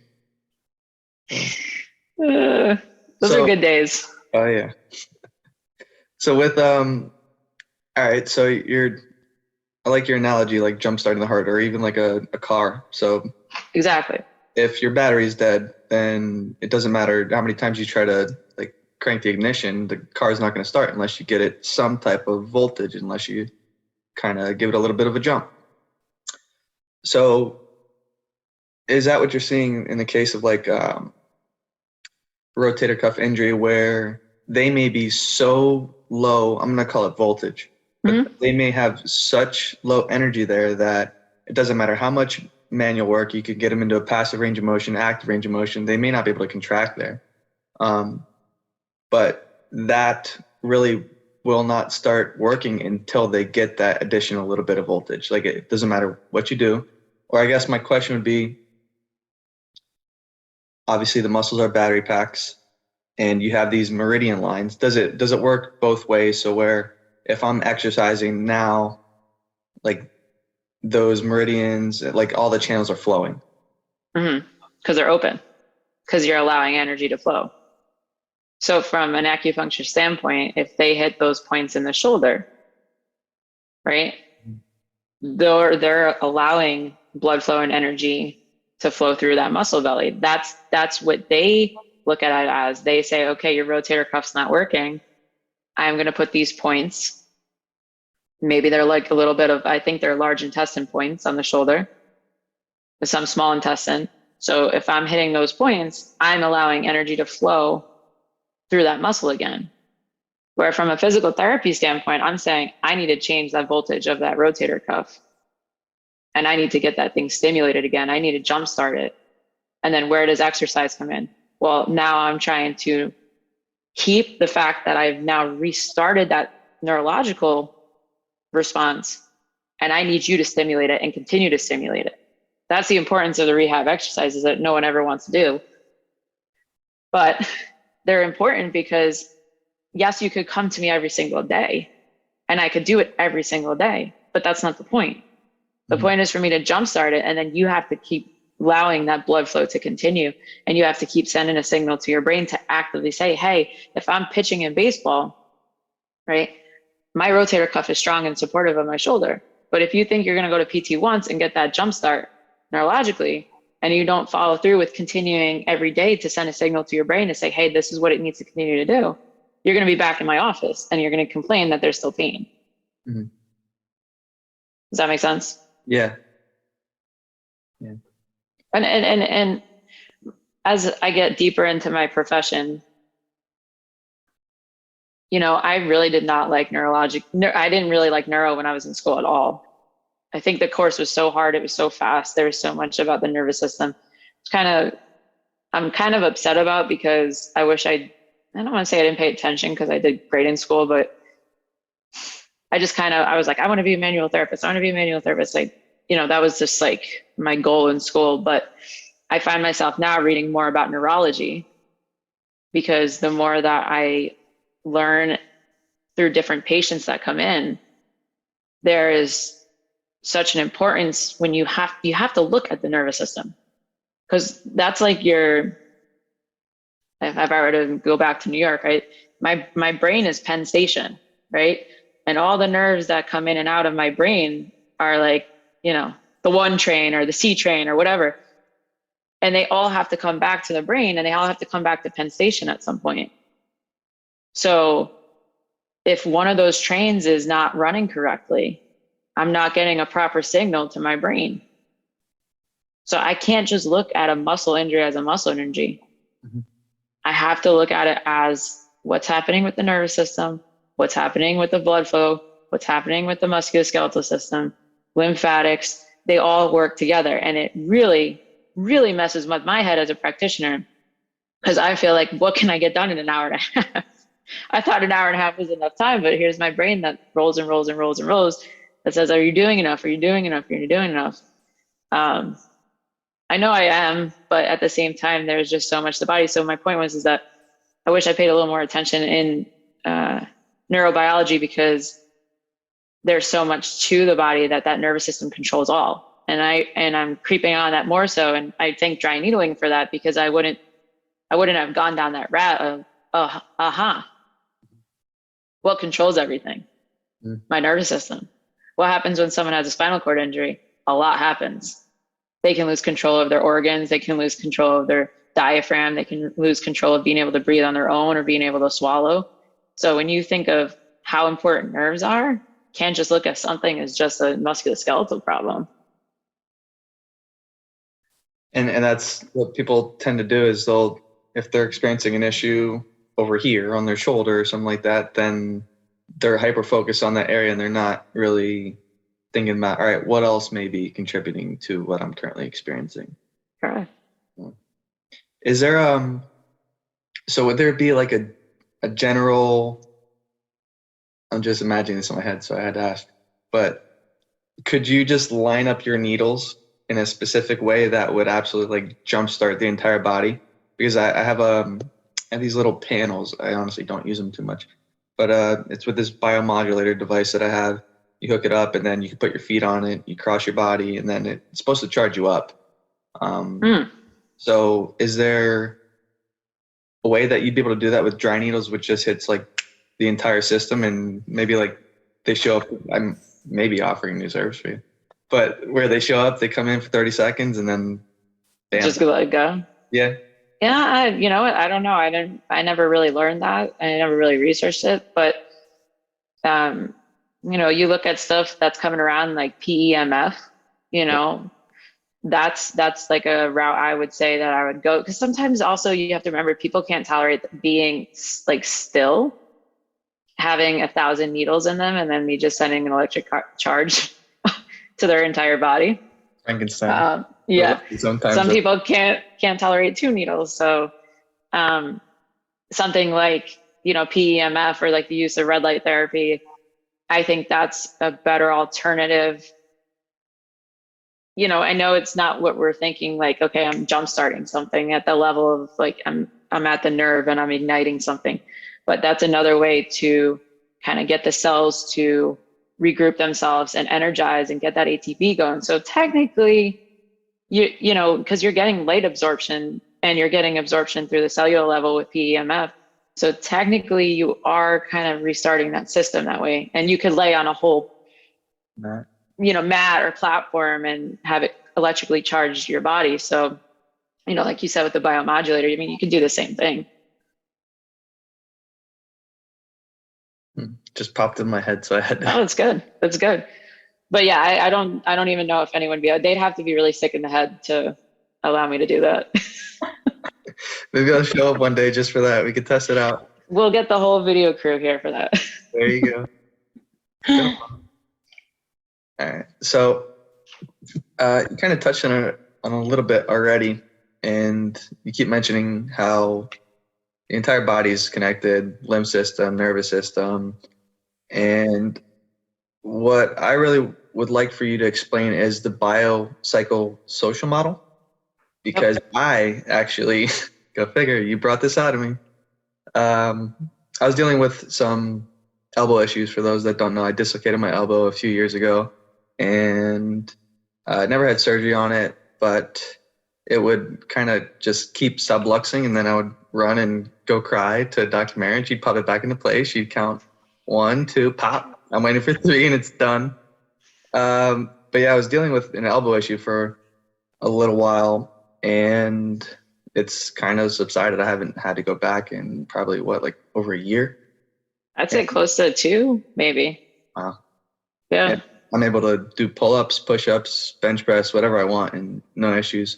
Those are good days. Oh yeah. So with all right, so I like your analogy, like jump starting the heart, or even like a car. So Exactly. if your battery's dead, then it doesn't matter how many times you try to like crank the ignition, the car's not going to start unless you get it some type of voltage, unless you kind of give it a little bit of a jump. So is that what you're seeing in the case of like rotator cuff injury, where they may be so low, I'm going to call it voltage, but they may have such low energy there that it doesn't matter how much manual work you could get them into a passive range of motion, active range of motion, they may not be able to contract there. But that really will not start working until they get that additional little bit of voltage. Like it doesn't matter what you do. Or I guess my question would be, obviously the muscles are battery packs and you have these meridian lines. Does it work both ways? So where if I'm exercising now, like those meridians, like all the channels are flowing? Because they're open, because you're allowing energy to flow. So from an acupuncture standpoint, if they hit those points in the shoulder, right, they're allowing blood flow and energy to flow through that muscle belly. That's what they look at it as. They say, okay, your rotator cuff's not working. I'm going to put these points. Maybe they're like a little bit of, I think they're large intestine points on the shoulder with some small intestine. So if I'm hitting those points, I'm allowing energy to flow through that muscle again. Where from a physical therapy standpoint, I'm saying I need to change that voltage of that rotator cuff. And I need to get that thing stimulated again. I need to jumpstart it. And then where does exercise come in? Well, now I'm trying to keep the fact that I've now restarted that neurological response, and I need you to stimulate it and continue to stimulate it. That's the importance of the rehab exercises that no one ever wants to do. But they're important because, yes, you could come to me every single day and I could do it every single day, but that's not the point. The point is for me to jumpstart it, and then you have to keep allowing that blood flow to continue, and you have to keep sending a signal to your brain to actively say, hey, if I'm pitching in baseball, right, my rotator cuff is strong and supportive of my shoulder. But if you think you're going to go to PT once and get that jumpstart neurologically, and you don't follow through with continuing every day to send a signal to your brain to say, hey, this is what it needs to continue to do, you're going to be back in my office and you're going to complain that there's still pain. Does that make sense? Yeah. And as I get deeper into my profession, you know, I really did not like I didn't really like neuro when I was in school at all. I think the course was so hard. It was so fast. There was so much about the nervous system. I'm kind of upset about, because I wish I don't want to say I didn't pay attention, because I did great in school, but I was like, I want to be a manual therapist. I want to be a manual therapist. Like, you know, that was just like my goal in school. But I find myself now reading more about neurology, because the more that I learn through different patients that come in, there is such an importance when you have to look at the nervous system, because that's like if I were to go back to New York, right, my brain is Penn Station, right? And all the nerves that come in and out of my brain are like, you know, the 1 train or the C train or whatever. And they all have to come back to the brain, and they all have to come back to Penn Station at some point. So if one of those trains is not running correctly, I'm not getting a proper signal to my brain. So I can't just look at a muscle injury as a muscle injury. Mm-hmm. I have to look at it as what's happening with the nervous system, what's happening with the blood flow, what's happening with the musculoskeletal system, lymphatics. They all work together. And it really, really messes with my head as a practitioner, because I feel like, what can I get done in an hour and a half? I thought an hour and a half was enough time, but here's my brain that rolls and rolls and rolls and rolls that says, are you doing enough? Are you doing enough? Are you doing enough? I know I am, but at the same time, there's just so much to the body. So my point is that I wish I paid a little more attention in neurobiology, because there's so much to the body that nervous system controls all. And I'm creeping on that more so. And I think dry needling for that, because I wouldn't have gone down that route of, what controls everything? My nervous system. What happens when someone has a spinal cord injury? A lot happens. They can lose control of their organs. They can lose control of their diaphragm. They can lose control of being able to breathe on their own or being able to swallow. So when you think of how important nerves are, can't just look at something as just a musculoskeletal problem. And that's what people tend to do, is if they're experiencing an issue over here on their shoulder or something like that, then they're hyper focused on that area and they're not really thinking about, all right, what else may be contributing to what I'm currently experiencing. Correct. Is there so would there be like a general, I'm just imagining this in my head, so I had to ask, but could you just line up your needles in a specific way that would absolutely like jumpstart the entire body? Because I have these little panels. I honestly don't use them too much, but it's with this biomodulator device that I have. You hook it up and then you can put your feet on it, you cross your body, and then it's supposed to charge you up. So is there a way that you'd be able to do that with dry needles, which just hits like the entire system, and maybe like they show up, I'm maybe offering new service for you, but where they show up, they come in for 30 seconds and then bam. Just let it go. Yeah. Yeah. You know what? I don't know. I never really learned that. I never really researched it, but, you look at stuff that's coming around like PEMF, that's like a route I would say that I would go. Because sometimes also you have to remember, people can't tolerate being like still, having 1,000 needles in them, and then me just sending an electric charge to their entire body. Frankenstein. Yeah. Some people can't tolerate 2 needles. So something like, PEMF or like the use of red light therapy, I think that's a better alternative. I know it's not what we're thinking, like, okay, I'm jump starting something at the level of like, I'm at the nerve and I'm igniting something, but that's another way to kind of get the cells to regroup themselves and energize and get that ATP going. So technically, because you're getting light absorption and you're getting absorption through the cellular level with PEMF. So technically you are kind of restarting that system that way. And you could lay on a whole, mat or platform and have it electrically charge your body. So, like you said with the biomodulator, you can do the same thing. Just popped in my head, so I had to. Oh, that's good. That's good. But yeah, I don't even know if anyone they'd have to be really sick in the head to allow me to do that. Maybe I'll show up one day just for that. We could test it out. We'll get the whole video crew here for that. There you go. All right. So you kind of touched on it a little bit already, and you keep mentioning how the entire body is connected, lymph system, nervous system. And what I really would like for you to explain is the biopsychosocial model, because I actually, go figure, you brought this out of me. I was dealing with some elbow issues. For those that don't know, I dislocated my elbow a few years ago, and I never had surgery on it, but it would kind of just keep subluxing, and then I would run and go cry to Dr. Marron. She'd pop it back into place. She'd count 1, 2, pop. I'm waiting for 3 and it's done. But yeah, I was dealing with an elbow issue for a little while, and it's kind of subsided. I haven't had to go back in probably over a year. I'd say close to 2, maybe. Wow. Yeah. And I'm able to do pull-ups, push-ups, bench press, whatever I want, and no issues.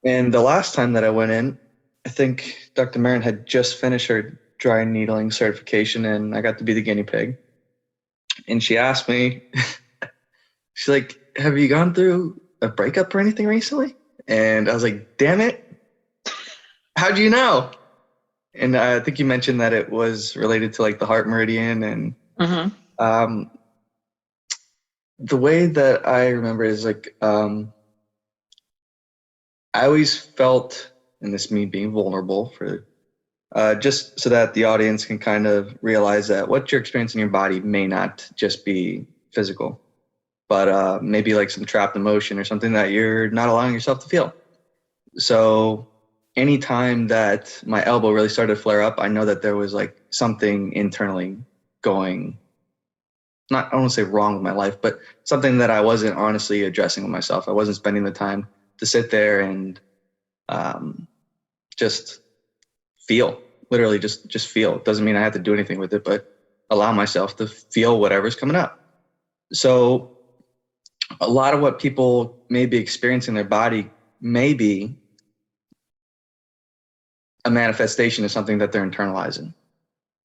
And the last time that I went in, I think Dr. Marron had just finished her dry needling certification, and I got to be the guinea pig. And she asked me, she's like, have you gone through a breakup or anything recently? And I was like, damn it. How'd you know? And I think you mentioned that it was related to like the heart meridian. And the way that I remember is like, I always felt, and this me being vulnerable for just so that the audience can kind of realize that what you're experiencing in your body may not just be physical, but maybe like some trapped emotion or something that you're not allowing yourself to feel. So anytime that my elbow really started to flare up, I know that there was like something internally going, not, I don't want to say wrong with my life, but something that I wasn't honestly addressing with myself. I wasn't spending the time to sit there and just feel, literally just feel. It doesn't mean I have to do anything with it, but allow myself to feel whatever's coming up. So a lot of what people may be experiencing in their body may be a manifestation of something that they're internalizing.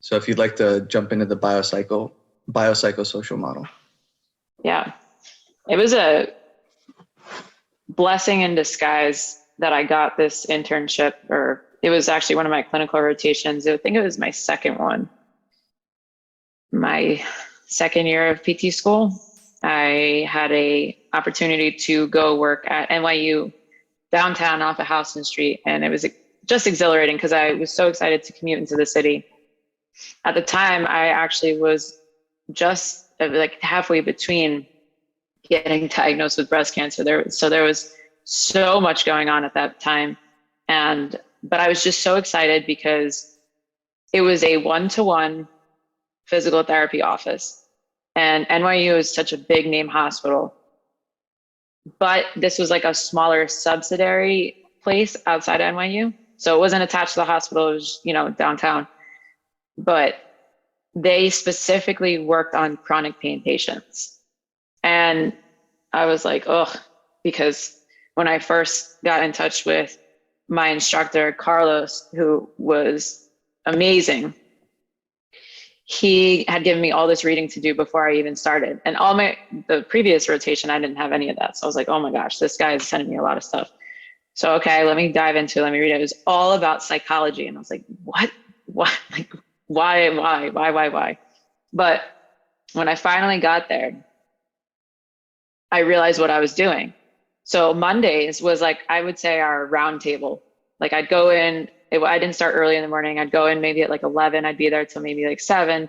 So if you'd like to jump into the biopsychosocial model. Yeah. It was a blessing in disguise that I got this internship, or it was actually one of my clinical rotations. I think it was my second one. My second year of PT school, I had a opportunity to go work at NYU downtown off of Houston Street. And it was just exhilarating because I was so excited to commute into the city. At the time, I actually was just like halfway between getting diagnosed with breast cancer. There was so much going on at that time. But I was just so excited because it was a one-to-one physical therapy office. And NYU is such a big name hospital. But this was like a smaller subsidiary place outside NYU. So it wasn't attached to the hospital, it was, downtown. But they specifically worked on chronic pain patients. And I was like, oh, because when I first got in touch with my instructor, Carlos, who was amazing, he had given me all this reading to do before I even started. And the previous rotation, I didn't have any of that. So I was like, oh my gosh, this guy is sending me a lot of stuff. So, okay, let me dive into it. Let me read it. It was all about psychology. And I was like, what? Like, why? But when I finally got there, I realized what I was doing. So Mondays was like, I would say our round table. Like I'd go in, I didn't start early in the morning. I'd go in maybe at like 11. I'd be there till maybe like 7.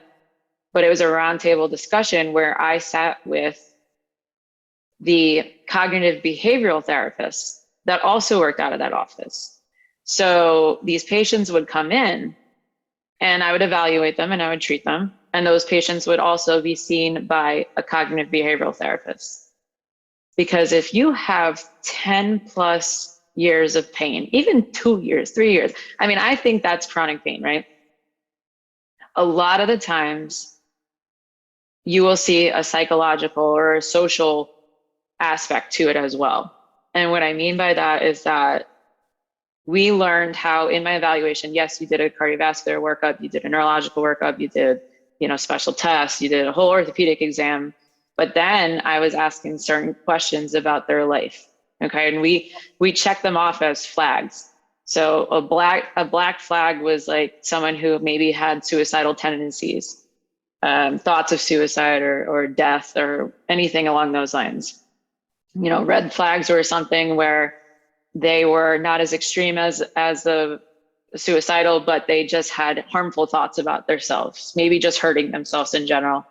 But it was a round table discussion where I sat with the cognitive behavioral therapists that also worked out of that office. So these patients would come in and I would evaluate them and I would treat them. And those patients would also be seen by a cognitive behavioral therapist. Because if you have 10 plus years of pain, even 2 years, 3 years, I mean, I think that's chronic pain, right? A lot of the times you will see a psychological or a social aspect to it as well. And what I mean by that is that we learned how in my evaluation, yes, you did a cardiovascular workup, you did a neurological workup, you did, special tests, you did a whole orthopedic exam. But then I was asking certain questions about their life. Okay. And we checked them off as flags. So a black flag was like someone who maybe had suicidal tendencies, thoughts of suicide or death or anything along those lines. Red flags were something where they were not as extreme as the suicidal, but they just had harmful thoughts about themselves, maybe just hurting themselves in general.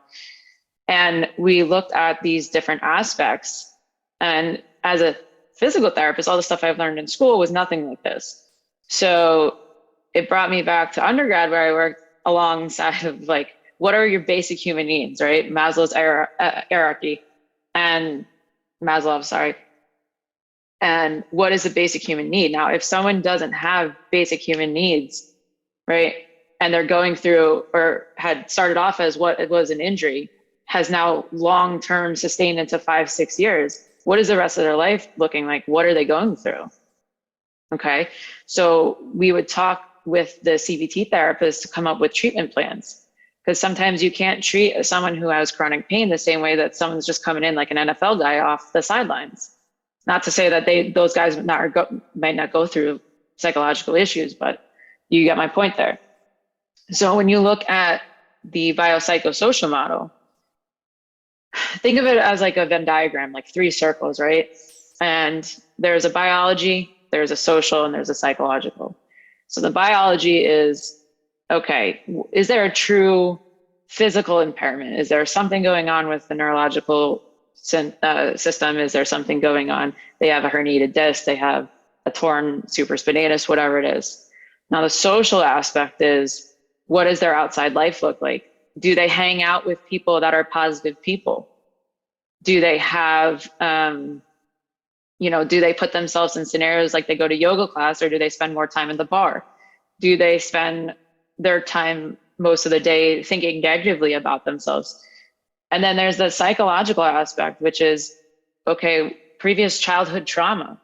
And we looked at these different aspects. And as a physical therapist, all the stuff I've learned in school was nothing like this. So it brought me back to undergrad where I worked alongside of like, what are your basic human needs, right? Maslow's hierarchy and Maslow, sorry. And what is a basic human need? Now, if someone doesn't have basic human needs, right, and they're going through, or had started off as what it was, an injury, has now long-term sustained into 5-6 years. What is the rest of their life looking like? What are they going through? Okay. So we would talk with the CBT therapist to come up with treatment plans, because sometimes you can't treat someone who has chronic pain the same way that someone's just coming in like an NFL guy off the sidelines. Not to say that those guys might not go through psychological issues, but you get my point there. So when you look at the biopsychosocial model, think of it as like a Venn diagram, like 3 circles, right? And there's a biology, there's a social, and there's a psychological. So the biology is, okay, is there a true physical impairment? Is there something going on with the neurological system? Is there something going on? They have a herniated disc, they have a torn supraspinatus, whatever it is. Now the social aspect is, what does their outside life look like? Do they hang out with people that are positive people? Do they have, do they put themselves in scenarios like they go to yoga class, or do they spend more time in the bar? Do they spend their time most of the day thinking negatively about themselves? And then there's the psychological aspect, which is, okay, previous childhood trauma,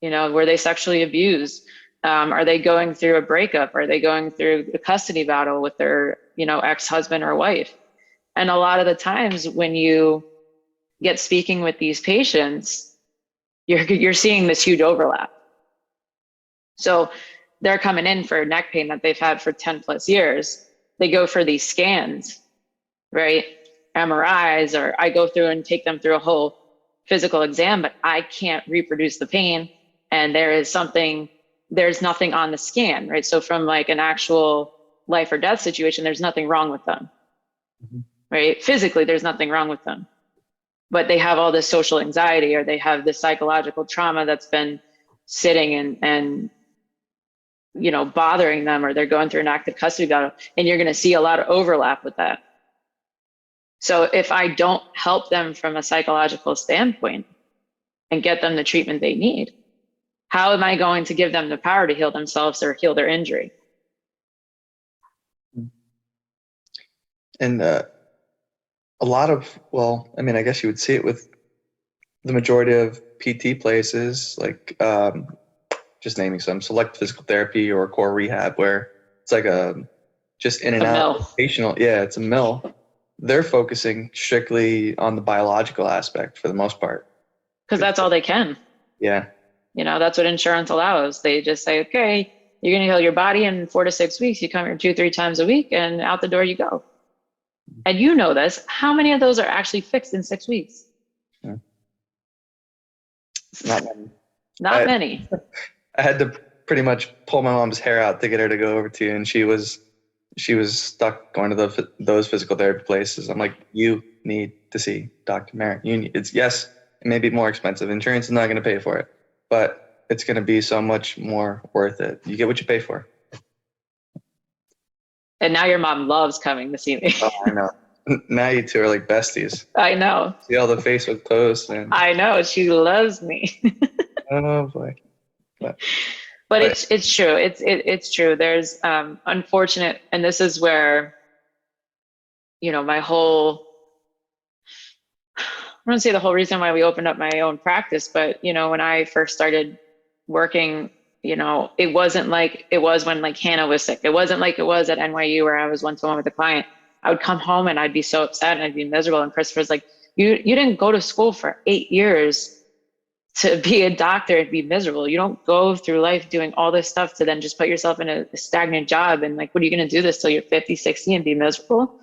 were they sexually abused? Are they going through a breakup? Are they going through a custody battle with their, ex-husband or wife? And a lot of the times when you get speaking with these patients, you're seeing this huge overlap. So they're coming in for neck pain that they've had for 10 plus years. They go for these scans, right? MRIs, or I go through and take them through a whole physical exam, but I can't reproduce the pain. And there's nothing on the scan, right? So from like an actual life or death situation, there's nothing wrong with them, right? Physically, there's nothing wrong with them, but they have all this social anxiety, or they have this psychological trauma that's been sitting and bothering them, or they're going through an active custody battle, and you're going to see a lot of overlap with that. So if I don't help them from a psychological standpoint and get them the treatment they need, how am I going to give them the power to heal themselves or heal their injury? And a lot of, I guess you would see it with the majority of PT places, like just naming some, select physical therapy or core rehab, where it's like just in and out rotational. Yeah, it's a mill. They're focusing strictly on the biological aspect for the most part. Because that's all they can. Yeah. That's what insurance allows. They just say, okay, you're going to heal your body in 4 to 6 weeks. You come here 2-3 times a week, and out the door you go. And this, how many of those are actually fixed in 6 weeks? Yeah. Not many. Not many. I had to pretty much pull my mom's hair out to get her to go over to you, and she was stuck going to those physical therapy places. I'm like, you need to see Dr. Marron. Yes, it may be more expensive. Insurance is not going to pay for it, but it's going to be so much more worth it. You get what you pay for. And now your mom loves coming to see me. Oh, I know. Now you two are like besties. I know. See all the Facebook posts. And I know. She loves me. Oh, boy. But it's true. It's true. There's unfortunate, and this is where, my whole, I don't say the whole reason why we opened up my own practice, but when I first started working, it wasn't like it was when like Hannah was sick. It wasn't like it was at NYU where I was one-to-one with a client. I would come home and I'd be so upset and I'd be miserable. And Christopher's like, you didn't go to school for 8 years to be a doctor and be miserable. You don't go through life doing all this stuff to then just put yourself in a stagnant job. And like, what are you going to do this till you're 50, 60 and be miserable?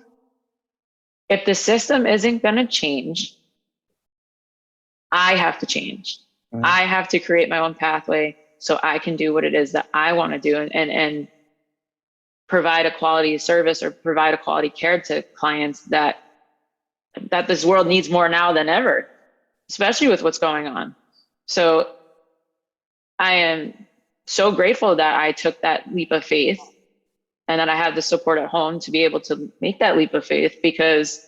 If the system isn't going to change, I have to change. Mm-hmm. I have to create my own pathway so I can do what it is that I want to do and provide a quality service or provide a quality care to clients that this world needs more now than ever, especially with what's going on. So I am so grateful that I took that leap of faith and that I have the support at home to be able to make that leap of faith, because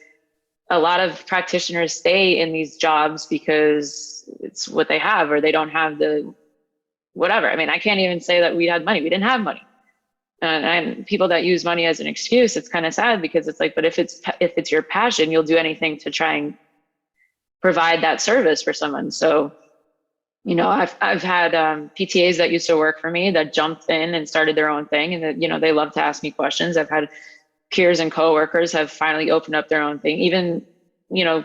a lot of practitioners stay in these jobs because it's what they have, or they don't have the whatever. I mean, I can't even say that we had money. We didn't have money. And people that use money as an excuse, it's kind of sad, because it's like, but if it's your passion, you'll do anything to try and provide that service for someone. So, I've had PTAs that used to work for me that jumped in and started their own thing, and that, they love to ask me questions. I've had peers and coworkers have finally opened up their own thing. Even,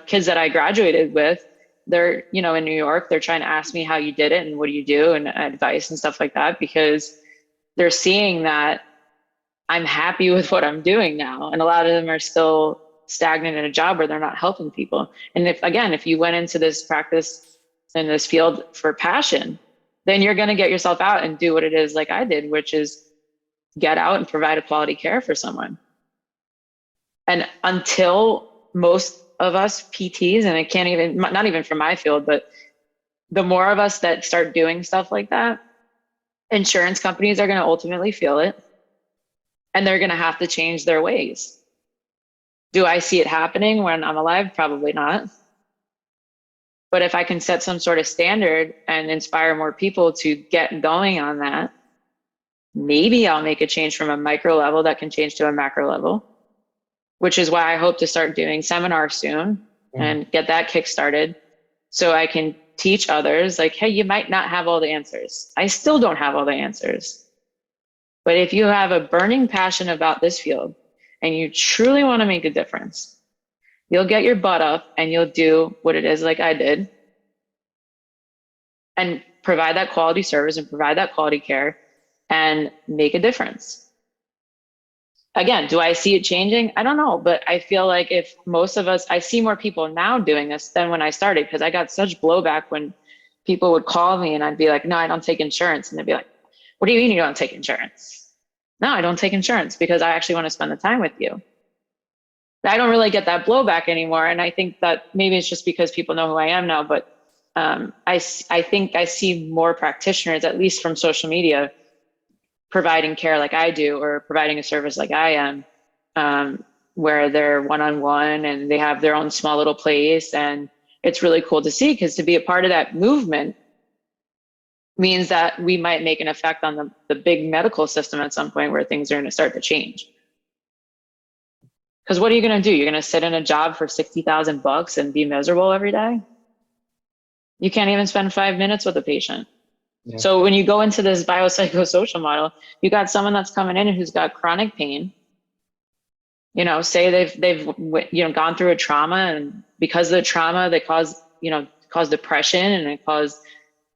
kids that I graduated with, they're, in New York, they're trying to ask me how you did it and what do you do and advice and stuff like that, because they're seeing that I'm happy with what I'm doing now. And a lot of them are still stagnant in a job where they're not helping people. And if you went into this practice in this field for passion, then you're going to get yourself out and do what it is like I did, which is get out and provide a quality care for someone. And until most of us PTs, and I can't even, not even from my field, but the more of us that start doing stuff like that, insurance companies are going to ultimately feel it, and they're going to have to change their ways. Do I see it happening when I'm alive? Probably not. But if I can set some sort of standard and inspire more people to get going on that, maybe I'll make a change from a micro level that can change to a macro level, which is why I hope to start doing seminars soon and get that kick-started, so I can teach others, like, hey, you might not have all the answers. I still don't have all the answers. But if you have a burning passion about this field and you truly want to make a difference, you'll get your butt up and you'll do what it is like I did, and provide that quality service and provide that quality care and make a difference. Again, do I see it changing? I don't know, but I feel like if most of us, I see more people now doing this than when I started, because I got such blowback when people would call me and I'd be like, no, I don't take insurance. And they'd be like, what do you mean you don't take insurance? No, I don't take insurance because I actually want to spend the time with you. I don't really get that blowback anymore. And I think that maybe it's just because people know who I am now, but I think I see more practitioners, at least from social media, providing care like I do, or providing a service like I am, where they're one-on-one and they have their own small little place. And it's really cool to see, because to be a part of that movement means that we might make an effect on the big medical system at some point, where things are going to start to change. Because what are you going to do? You're going to sit in a job for $60,000 and be miserable every day? You can't even spend 5 minutes with a patient. Yeah. So when you go into this biopsychosocial model, you got someone that's coming in who's got chronic pain. Say they've gone through a trauma, and because of the trauma, they caused depression, and it caused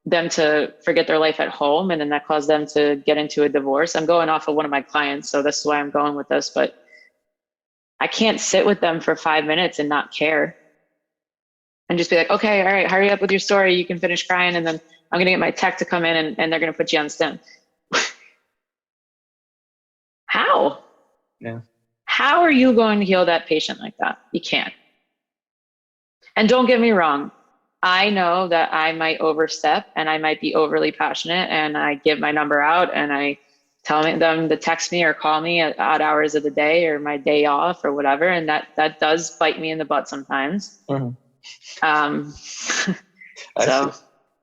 them to forget their life at home, and then that caused them to get into a divorce. I'm going off of one of my clients, so this is why I'm going with this, but I can't sit with them for 5 minutes and not care and just be like, okay, all right, hurry up with your story. You can finish crying, and then I'm going to get my tech to come in and they're going to put you on stim. How? Yeah. How are you going to heal that patient like that? You can't. And don't get me wrong. I know that I might overstep and I might be overly passionate, and I give my number out and I tell them to text me or call me at odd hours of the day or my day off or whatever. And that does bite me in the butt sometimes. So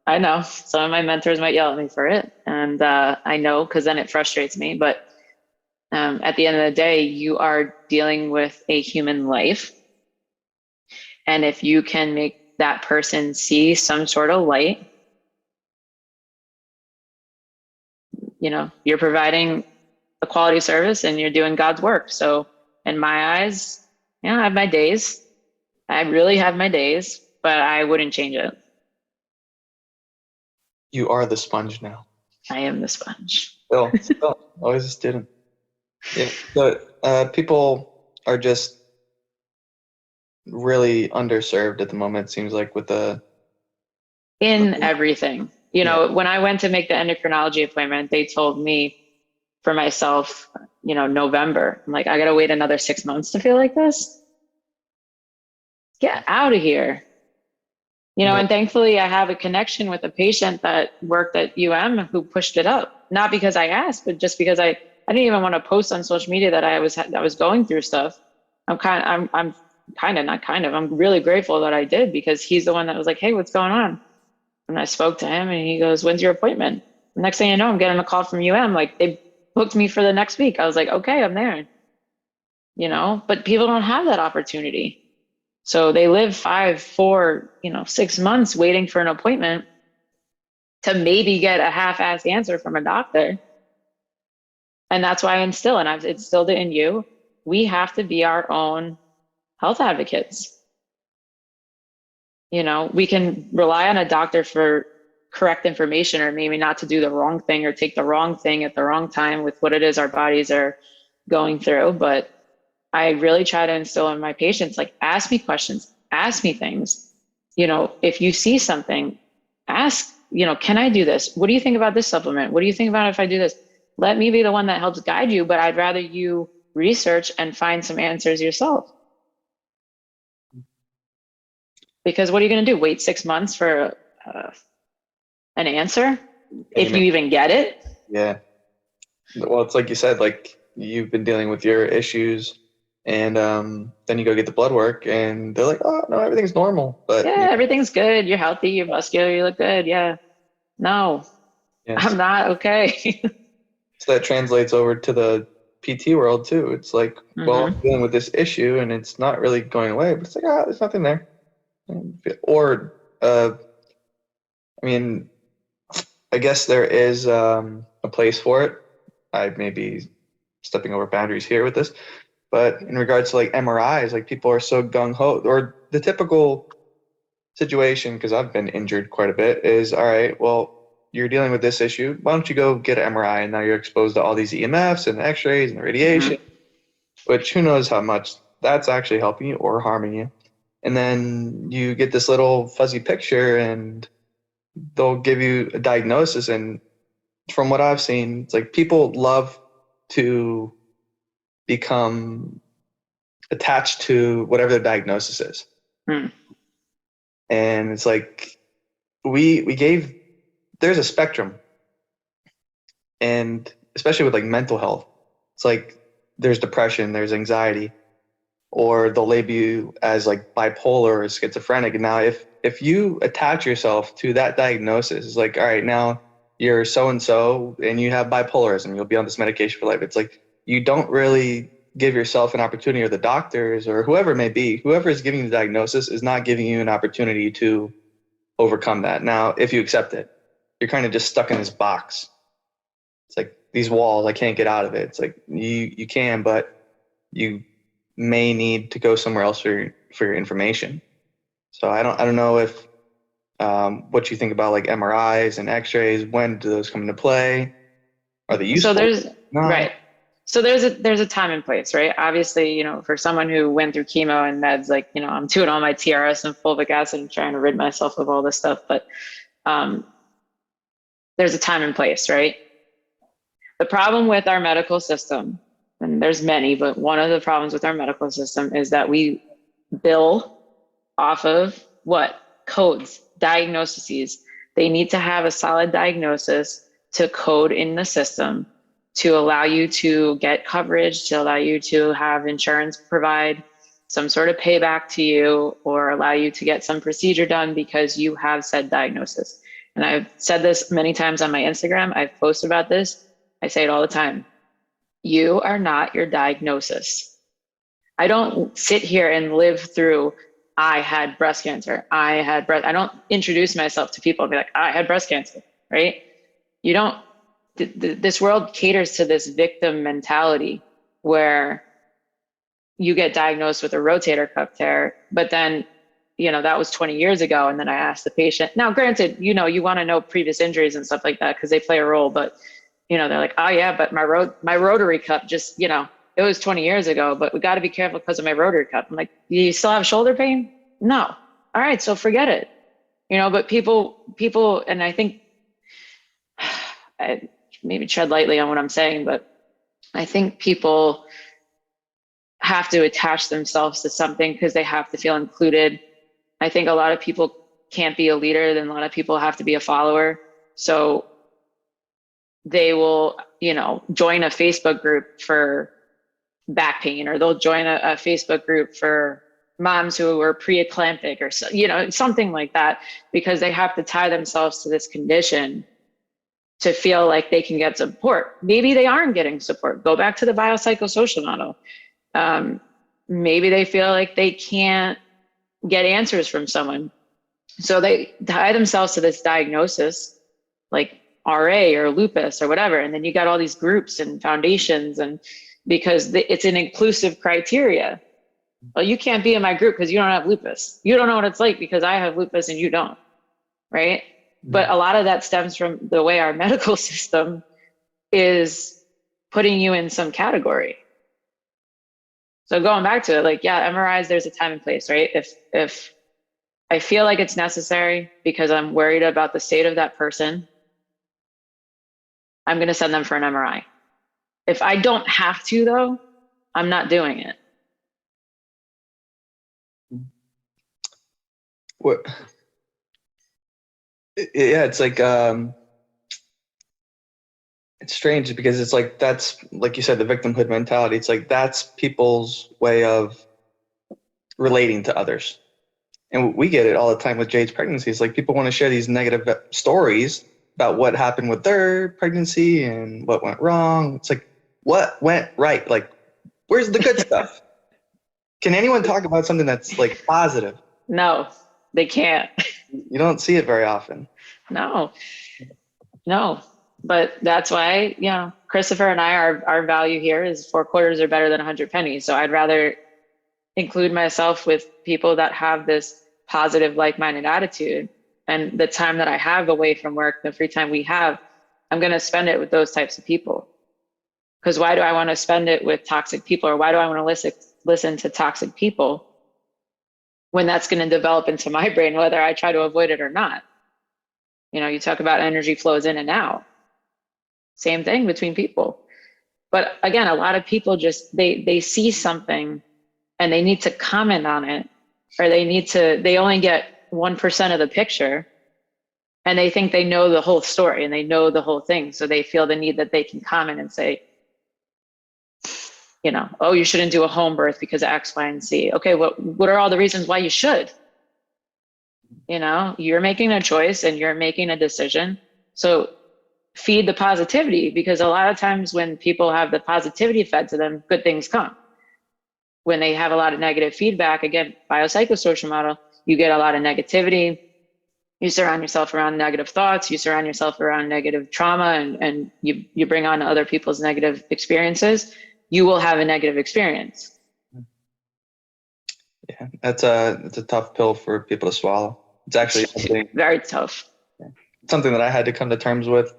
I know some of my mentors might yell at me for it. And I know, because then it frustrates me. But at the end of the day, you are dealing with a human life. And if you can make that person see some sort of light, you're providing a quality service and you're doing God's work. So in my eyes, I have my days. I really have my days, but I wouldn't change it. You are the sponge now. I am the sponge. Still, always a student. Yeah, but people are just really underserved at the moment, it seems like, with everything. When I went to make the endocrinology appointment, they told me for myself, November. I'm like, I got to wait another 6 months to feel like this? Get out of here. And thankfully I have a connection with a patient that worked at who pushed it up. Not because I asked, but just because I didn't even want to post on social media that I was going through stuff. I'm really grateful that I did, because he's the one that was like, hey, what's going on? And I spoke to him and he goes, when's your appointment? The next thing I know, I'm getting a call from like, they booked me for the next week. I was like, okay, I'm there, but people don't have that opportunity. So they live 5, 4, 6 months waiting for an appointment to maybe get a half-assed answer from a doctor. And that's why I instill, and I've instilled it in you, we have to be our own health advocates. We can rely on a doctor for correct information, or maybe not to do the wrong thing or take the wrong thing at the wrong time with what it is our bodies are going through. But I really try to instill in my patients, like, ask me questions, ask me things. If you see something, ask, can I do this? What do you think about this supplement? What do you think about if I do this? Let me be the one that helps guide you, but I'd rather you research and find some answers yourself. Because what are you going to do? Wait 6 months for an answer? If you even get it? Yeah. Well, it's like you said, like, you've been dealing with your issues, and then you go get the blood work and they're like, oh, no, everything's normal. But yeah, everything's good. You're healthy. You're muscular. You look good. Yeah. No, yes. I'm not okay. So that translates over to the PT world too. It's like, well, I'm dealing with this issue and it's not really going away, but it's like, there's nothing there. Or, I mean, I guess there is a place for it. I may be stepping over boundaries here with this, but in regards to like MRIs, like, people are so gung ho, or the typical situation, because I've been injured quite a bit, is, all right, well, you're dealing with this issue. Why don't you go get an MRI? And now you're exposed to all these EMFs and X-rays and radiation, which who knows how much that's actually helping you or harming you. And then you get this little fuzzy picture and they'll give you a diagnosis. And from what I've seen, it's like people love to become attached to whatever their diagnosis is. And it's like, there's a spectrum, and especially with like mental health, it's like there's depression, there's anxiety, or they'll label you as like bipolar or schizophrenic. And now if you attach yourself to that diagnosis, it's like, all right, now you're so-and-so and you have bipolarism, you'll be on this medication for life. It's like, you don't really give yourself an opportunity, or the doctors or whoever it may be, whoever is giving you the diagnosis is not giving you an opportunity to overcome that. Now, if you accept it, you're kind of just stuck in this box. It's like these walls, I can't get out of it. It's like you can, but you may need to go somewhere else for your information. So I don't know if what you think about like MRIs and X-rays. When do those come into play? Are they useful? So right. So there's a time and place, right? Obviously, for someone who went through chemo and meds, like, I'm doing all my TRS and fulvic acid and trying to rid myself of all this stuff, but there's a time and place, right? The problem with our medical system, and there's many, but one of the problems with our medical system is that we bill off of what? Codes, diagnoses. They need to have a solid diagnosis to code in the system to allow you to get coverage, to allow you to have insurance provide some sort of payback to you, or allow you to get some procedure done because you have said diagnosis. And I've said this many times on my Instagram. I've posted about this. I say it all the time. You are not your diagnosis. I don't sit here and live through, I had breast cancer. I don't introduce myself to people and be like, I had breast cancer, right? You don't, this world caters to this victim mentality where you get diagnosed with a rotator cuff tear, but then, that was 20 years ago. And then I asked the patient, now granted, you want to know previous injuries and stuff like that because they play a role, but they're like, oh yeah, but my rotary cuff just, it was 20 years ago, but we got to be careful because of my rotary cuff. I'm like, you still have shoulder pain? No. All right. So forget it, but people, and I think I maybe tread lightly on what I'm saying, but I think people have to attach themselves to something because they have to feel included. I think a lot of people can't be a leader, then a lot of people have to be a follower. So they will, join a Facebook group for back pain, or they'll join a Facebook group for moms who are pre-eclamptic, or something like that, because they have to tie themselves to this condition to feel like they can get support. Maybe they aren't getting support. Go back to the biopsychosocial model. Maybe they feel like they can't get answers from someone. So they tie themselves to this diagnosis, like RA or lupus or whatever. And then you got all these groups and foundations, and because it's an inclusive criteria. Well, you can't be in my group because you don't have lupus. You don't know what it's like because I have lupus and you don't, right? But a lot of that stems from the way our medical system is putting you in some category. So going back to it, like, yeah, MRIs, there's a time and place, right? If I feel like it's necessary because I'm worried about the state of that person, I'm going to send them for an MRI. If I don't have to, though, I'm not doing it. What? Yeah, it's like it's strange because it's like, that's like you said, the victimhood mentality. It's like that's people's way of relating to others. And we get it all the time with Jade's pregnancy. It's like people want to share these negative stories about what happened with their pregnancy and what went wrong. It's like, what went right? Like, where's the good stuff? Can anyone talk about something that's like positive? No, they can't. You don't see it very often. No. But that's why, you know, Christopher and I, our value here is 4 quarters are better than 100 pennies. So I'd rather include myself with people that have this positive, like-minded attitude. And the time that I have away from work, the free time we have, I'm going to spend it with those types of people. Because why do I want to spend it with toxic people? Or why do I want to listen to toxic people when that's going to develop into my brain, whether I try to avoid it or not? You know, you talk about energy flows in and out. Same thing between people. But again, a lot of people just, they see something and they need to comment on it, or they only get 1% of the picture, and they think they know the whole story and they know the whole thing. So they feel the need that they can comment and say, you know, oh, you shouldn't do a home birth because of X, Y, and Z. Okay, what are all the reasons why you should? You know, you're making a choice and you're making a decision. So feed the positivity, because a lot of times when people have the positivity fed to them, good things come. When they have a lot of negative feedback, again, biopsychosocial model, you get a lot of negativity. You surround yourself around negative thoughts, you surround yourself around negative trauma, and you bring on other people's negative experiences, you will have a negative experience. Yeah, it's a tough pill for people to swallow. It's actually very tough. Something that I had to come to terms with,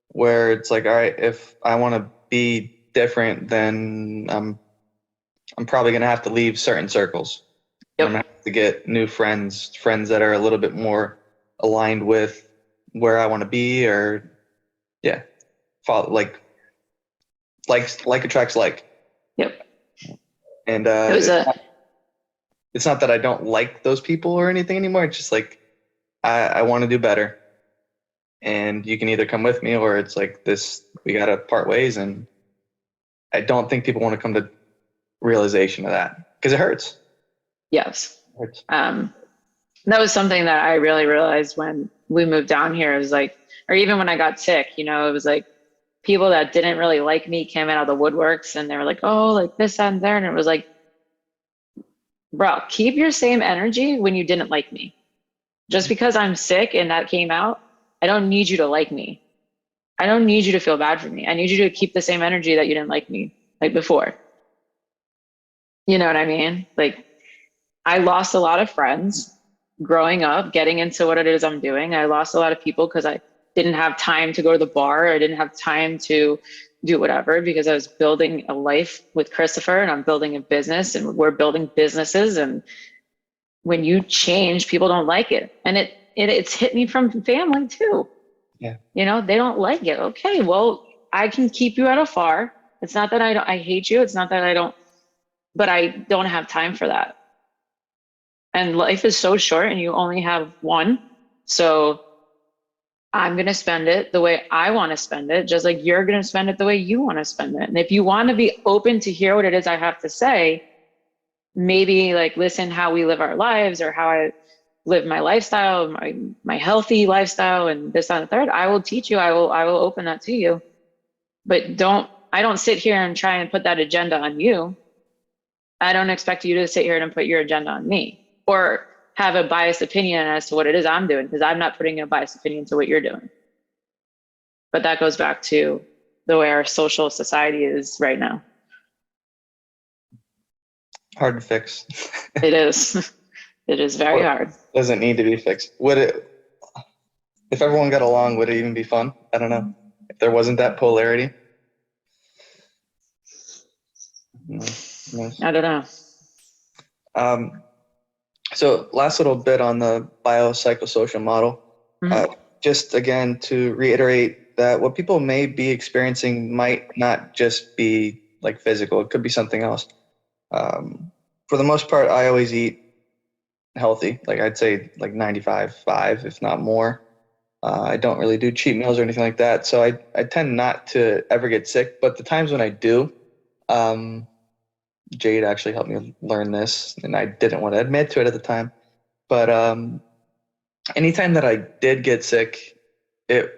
where it's like, all right, if I want to be different, then I'm probably going to have to leave certain circles. Yep. I'm going to have to get new friends that are a little bit more aligned with where I want to be, or yeah, follow, like attracts like. Yep. And it's not that I don't like those people or anything anymore. It's just like, I want to do better, and you can either come with me, or it's like this, we got to part ways. And I don't think people want to come to realization of that, because it hurts. Yes. It hurts. That was something that I really realized when we moved down here. It was like, or even when I got sick, you know, it was like people that didn't really like me came out of the woodworks, and they were like, oh, like this, that, and there. And it was like, bro, keep your same energy when you didn't like me. Just because I'm sick and that came out, I don't need you to like me. I don't need you to feel bad for me. I need you to keep the same energy that you didn't like me like before. You know what I mean? Like, I lost a lot of friends growing up, getting into what it is I'm doing. I lost a lot of people because I didn't have time to go to the bar. I didn't have time to do whatever, because I was building a life with Christopher, and I'm building a business, and we're building businesses. And when you change, people don't like it. And it's hit me from family too. Yeah. You know, they don't like it. Okay, well, I can keep you at afar. It's not that I hate you. It's not that I don't, but I don't have time for that. And life is so short, and you only have one. So I'm going to spend it the way I want to spend it, just like you're going to spend it the way you want to spend it. And if you want to be open to hear what it is I have to say, maybe like listen how we live our lives, or how live my lifestyle, my healthy lifestyle and this, that, and the third, I will teach you. I will open that to you. But I don't sit here and try and put that agenda on you. I don't expect you to sit here and put your agenda on me or have a biased opinion as to what it is I'm doing, because I'm not putting a biased opinion to what you're doing. But that goes back to the way our social society is right now. Hard to fix. It is. It is very hard. Doesn't need to be fixed. If everyone got along, would it even be fun? I don't know. If there wasn't that polarity. No. I don't know. So last little bit on the biopsychosocial model. Just again, to reiterate that what people may be experiencing might not just be like physical. It could be something else. For the most part, I always eat healthy. Like I'd say like 95.5, if not more. I don't really do cheat meals or anything like that. So I tend not to ever get sick. But the times when I do, Jade actually helped me learn this, and I didn't want to admit to it at the time. But anytime that I did get sick, it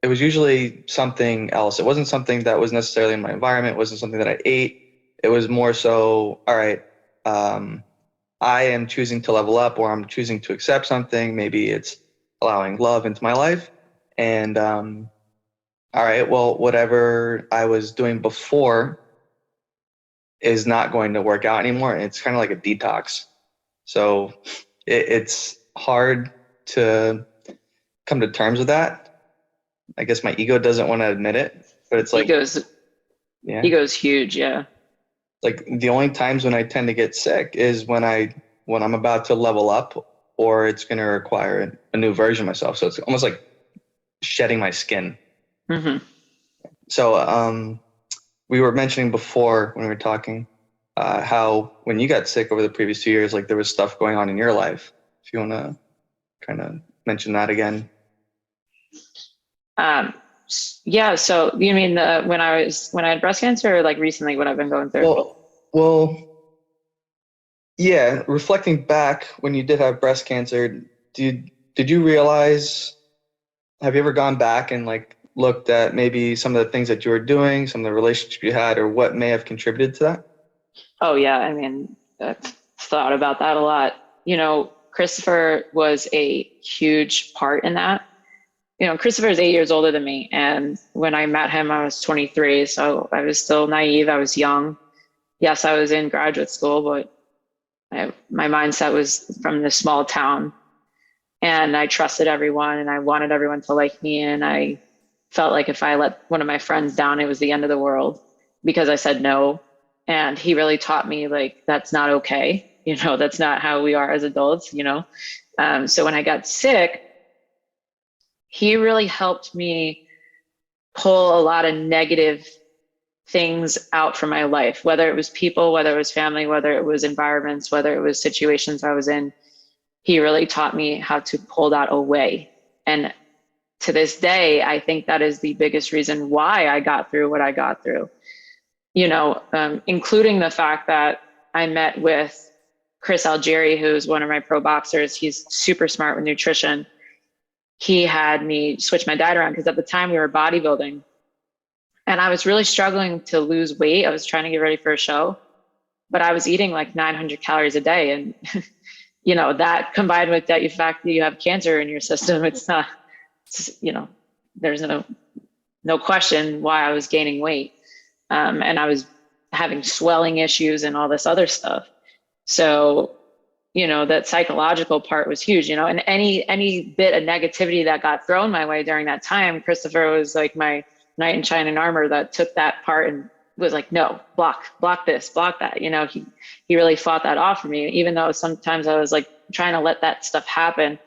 was usually something else. It wasn't something that was necessarily in my environment. It wasn't something that I ate. It was more so, all right, I am choosing to level up, or I'm choosing to accept something. Maybe it's allowing love into my life. And all right, well, whatever I was doing before is not going to work out anymore. It's kind of like a detox. So it's hard to come to terms with that. I guess my ego doesn't want to admit it, but it's like ego's huge. Yeah. Like the only times when I tend to get sick is when I'm about to level up, or it's going to require a new version of myself. So it's almost like shedding my skin. Mm-hmm. So we were mentioning before when we were talking how when you got sick over the previous 2 years, like there was stuff going on in your life. If you want to kind of mention that again. Yeah. So you mean when I had breast cancer, or like recently what I've been going through? Well, yeah. Reflecting back when you did have breast cancer, did you realize? Have you ever gone back and like looked at maybe some of the things that you were doing, some of the relationship you had, or what may have contributed to that? Oh yeah. I mean, I've thought about that a lot. Christopher was a huge part in that. Christopher is 8 years older than me. And when I met him, I was 23. So I was still naive. I was young. Yes, I was in graduate school, but my mindset was from this small town, and I trusted everyone and I wanted everyone to like me. And I felt like if I let one of my friends down, it was the end of the world because I said no. And he really taught me like, that's not okay. That's not how we are as adults, So when I got sick, he really helped me pull a lot of negative things out from my life, whether it was people, whether it was family, whether it was environments, whether it was situations I was in. He really taught me how to pull that away. And to this day, I think that is the biggest reason why I got through what I got through, including the fact that I met with Chris Algieri, who's one of my pro boxers. He's super smart with nutrition. He had me switch my diet around because at the time we were bodybuilding and I was really struggling to lose weight. I was trying to get ready for a show, but I was eating like 900 calories a day. And, that combined with that, the fact that you have cancer in your system, it's not, there's no question why I was gaining weight. And I was having swelling issues and all this other stuff. So, that psychological part was huge, and any bit of negativity that got thrown my way during that time, Christopher was like my knight in shining armor that took that part and was like, no, block this, block that. He really fought that off for me, even though sometimes I was like trying to let that stuff happen.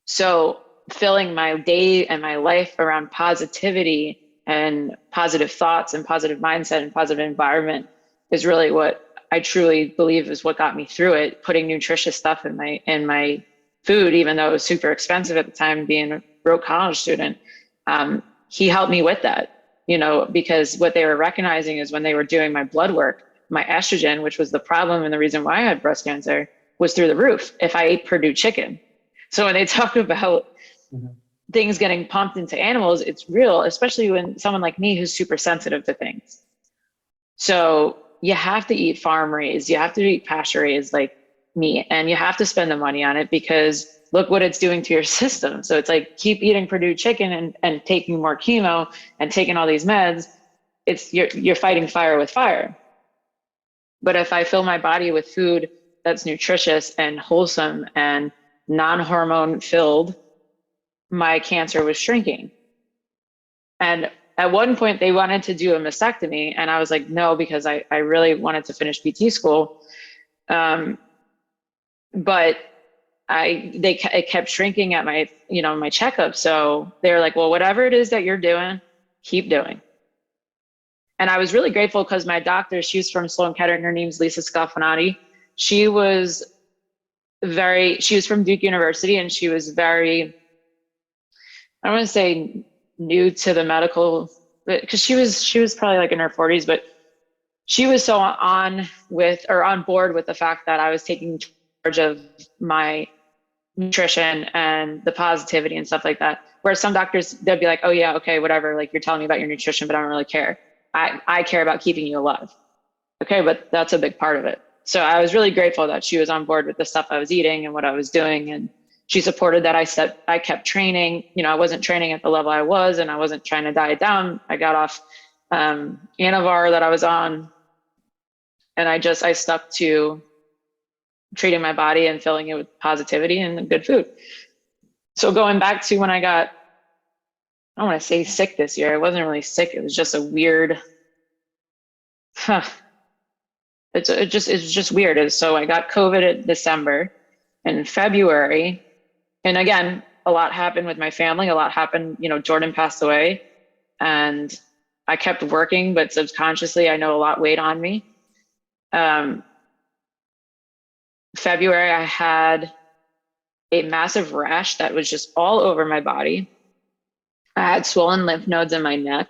So filling my day and my life around positivity and positive thoughts and positive mindset and positive environment is really what I truly believe is what got me through it. Putting nutritious stuff in my food, even though it was super expensive at the time, being a broke college student, he helped me with that, because what they were recognizing is when they were doing my blood work, my estrogen, which was the problem and the reason why I had breast cancer, was through the roof if I ate Purdue chicken. So when they talk about things getting pumped into animals, it's real, especially when someone like me who's super sensitive to things. So you have to eat farm raised, you have to eat pasture raised like meat, and you have to spend the money on it because look what it's doing to your system. So it's like, keep eating Purdue chicken and taking more chemo and taking all these meds. You're fighting fire with fire. But if I fill my body with food that's nutritious and wholesome and non-hormone filled, my cancer was shrinking. And at one point they wanted to do a mastectomy, and I was like, no, because I really wanted to finish PT school. But it kept shrinking at my, my checkup. So they were like, well, whatever it is that you're doing, keep doing. And I was really grateful because my doctor, she's from Sloan Kettering. Her name's Lisa Scalfanati. She was from Duke University, and she was very, I don't want to say new to the medical, because she was probably like in her 40s, but she was so on board with the fact that I was taking charge of my nutrition and the positivity and stuff like that. Whereas some doctors, they'll be like, oh yeah, okay, whatever. Like, you're telling me about your nutrition, but I don't really care. I care about keeping you alive. Okay, but that's a big part of it. So I was really grateful that she was on board with the stuff I was eating and what I was doing. And she supported that I kept training. I wasn't training at the level I was, and I wasn't trying to diet down. I got off Anavar that I was on, and I stuck to treating my body and filling it with positivity and good food. So going back to when I got, I don't want to say sick this year. I wasn't really sick. It was just a weird, it's just weird. So I got COVID in December. In February, and again, a lot happened with my family. A lot happened, Jordan passed away, and I kept working, but subconsciously, I know a lot weighed on me. February, I had a massive rash that was just all over my body. I had swollen lymph nodes in my neck,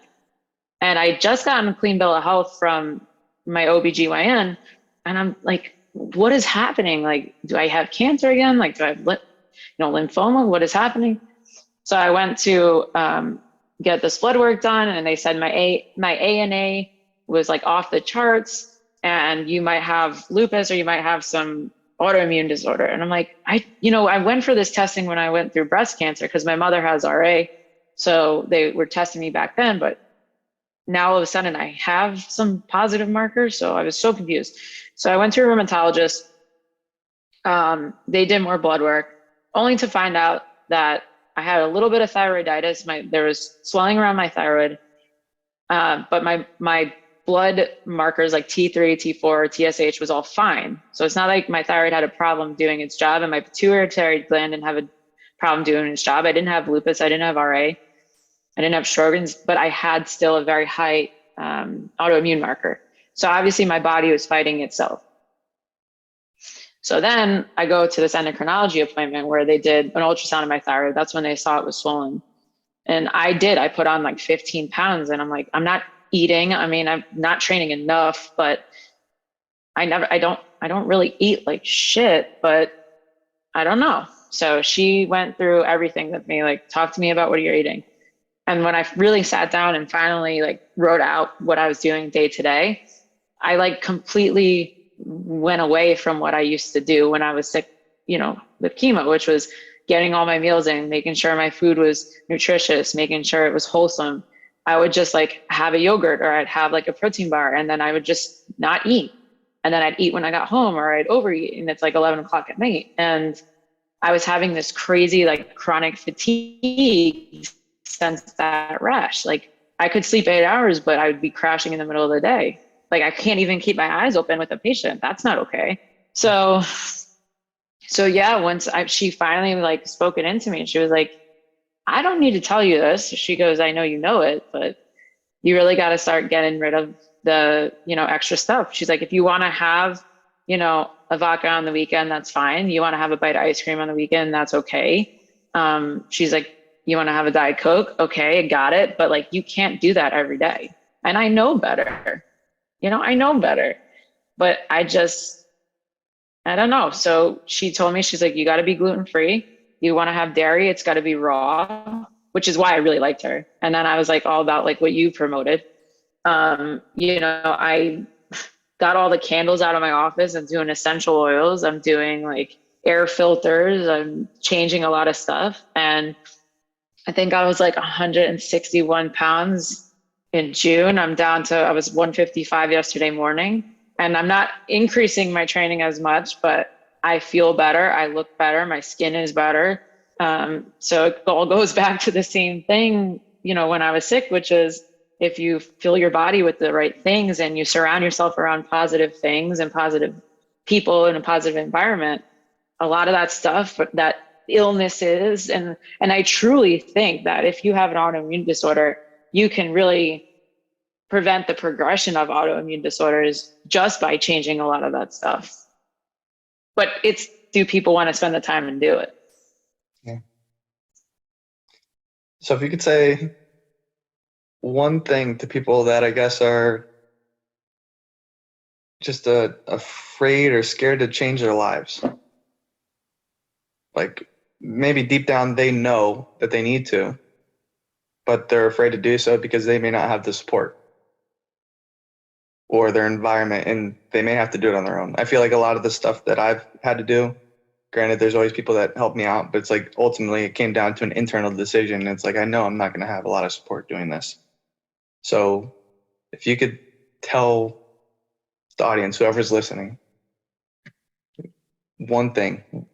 and I just gotten a clean bill of health from my OBGYN, and I'm like, what is happening? Like, do I have cancer again? Like, do I have lymphoma? What is happening? So I went to get this blood work done, and they said my ANA was like off the charts, and you might have lupus or you might have some autoimmune disorder. And I'm like, I went for this testing when I went through breast cancer because my mother has RA. So they were testing me back then, but now all of a sudden I have some positive markers. So I was so confused. So I went to a rheumatologist. They did more blood work, only to find out that I had a little bit of thyroiditis. There was swelling around my thyroid, but my blood markers like T3, T4, TSH was all fine. So it's not like my thyroid had a problem doing its job, and my pituitary gland didn't have a problem doing its job. I didn't have lupus. I didn't have RA. I didn't have Sjogren's, but I had still a very high autoimmune marker. So obviously my body was fighting itself. So then I go to this endocrinology appointment where they did an ultrasound of my thyroid. That's when they saw it was swollen. And I put on like 15 pounds, and I'm like, I'm not eating. I mean, I'm not training enough, but I don't really eat like shit, but I don't know. So she went through everything with me, like, talk to me about what you're eating. And when I really sat down and finally like wrote out what I was doing day to day, I like completely went away from what I used to do when I was sick, with chemo, which was getting all my meals in, making sure my food was nutritious, making sure it was wholesome. I would just like have a yogurt, or I'd have like a protein bar, and then I would just not eat. And then I'd eat when I got home, or I'd overeat, and it's like 11 o'clock at night. And I was having this crazy like chronic fatigue since that rash. Like, I could sleep 8 hours, but I would be crashing in the middle of the day. Like, I can't even keep my eyes open with a patient. That's not okay. So yeah, once she finally like spoke it into me, and she was like, I don't need to tell you this. She goes, I know you know it, but you really got to start getting rid of the, extra stuff. She's like, if you want to have, a vodka on the weekend, that's fine. You want to have a bite of ice cream on the weekend, that's okay. She's like, you want to have a Diet Coke? Okay, got it. But like, you can't do that every day. And I know better, I know better, but I don't know. So she told me, she's like, you got to be gluten free. You want to have dairy, it's got to be raw, which is why I really liked her. And then I was like all about like what you promoted. I got all the candles out of my office. I'm doing essential oils. I'm doing like air filters. I'm changing a lot of stuff. And I think I was like 161 pounds in June. I was 155 yesterday morning. And I'm not increasing my training as much, but I feel better. I look better. My skin is better. So it all goes back to the same thing, when I was sick, which is if you fill your body with the right things and you surround yourself around positive things and positive people in a positive environment, a lot of that stuff that illnesses and I truly think that if you have an autoimmune disorder, you can really prevent the progression of autoimmune disorders just by changing a lot of that stuff. But do people want to spend the time and do it? Yeah. So if you could say one thing to people that I guess are just afraid or scared to change their lives, like maybe deep down they know that they need to, but they're afraid to do so because they may not have the support or their environment, and they may have to do it on their own. I feel like a lot of the stuff that I've had to do, granted, there's always people that help me out, but it's like ultimately it came down to an internal decision. It's like, I know I'm not going to have a lot of support doing this. So if you could tell the audience, whoever's listening, one thing.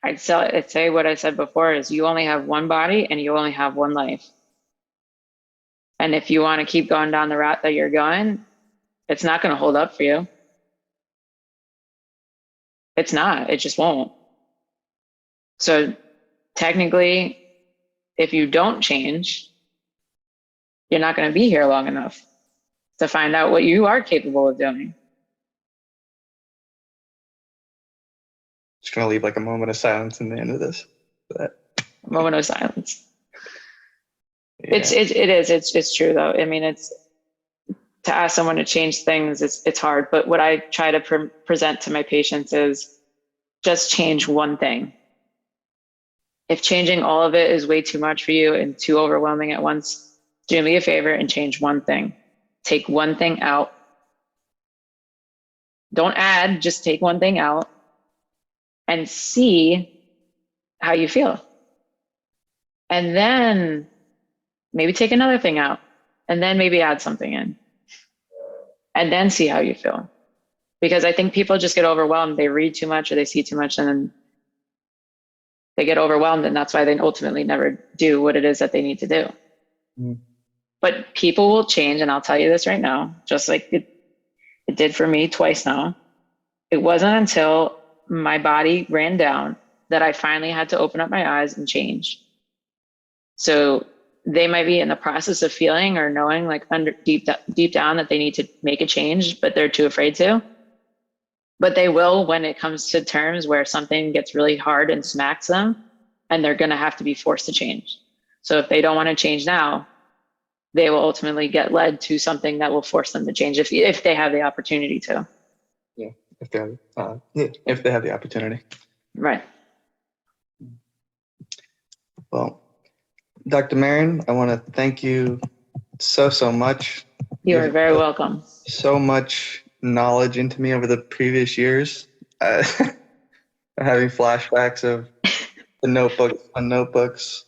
I'd say what I said before is you only have one body and you only have one life. And if you want to keep going down the route that you're going, it's not going to hold up for you. It's not. It just won't. So technically, if you don't change, you're not going to be here long enough to find out what you are capable of doing. Just going to leave like a moment of silence in the end of this. But, Moment of silence. yeah. It's true though. I mean, it's to ask someone to change things. It's hard, but what I try to present to my patients is just change one thing. If changing all of it is way too much for you and too overwhelming at once, do me a favor and change one thing. Take one thing out. Don't add, just take one thing out and see how you feel. And then maybe take another thing out and then maybe add something in and then see how you feel. Because I think people just get overwhelmed. They read too much or they see too much and then they get overwhelmed, and that's why they ultimately never do what it is that they need to do. Mm. But people will change, and I'll tell you this right now, just like it did for me twice now. It wasn't until my body ran down that I finally had to open up my eyes and change. So they might be in the process of feeling or knowing like deep down that they need to make a change, but they're too afraid to. But they will when it comes to terms where something gets really hard and smacks them, and they're going to have to be forced to change. So if they don't want to change now, they will ultimately get led to something that will force them to change if they have the opportunity to. Yeah, if they have the opportunity. Right. Well, Dr. Marron, I want to thank you so much. You are very welcome. So much knowledge into me over the previous years. Having flashbacks of the notebooks,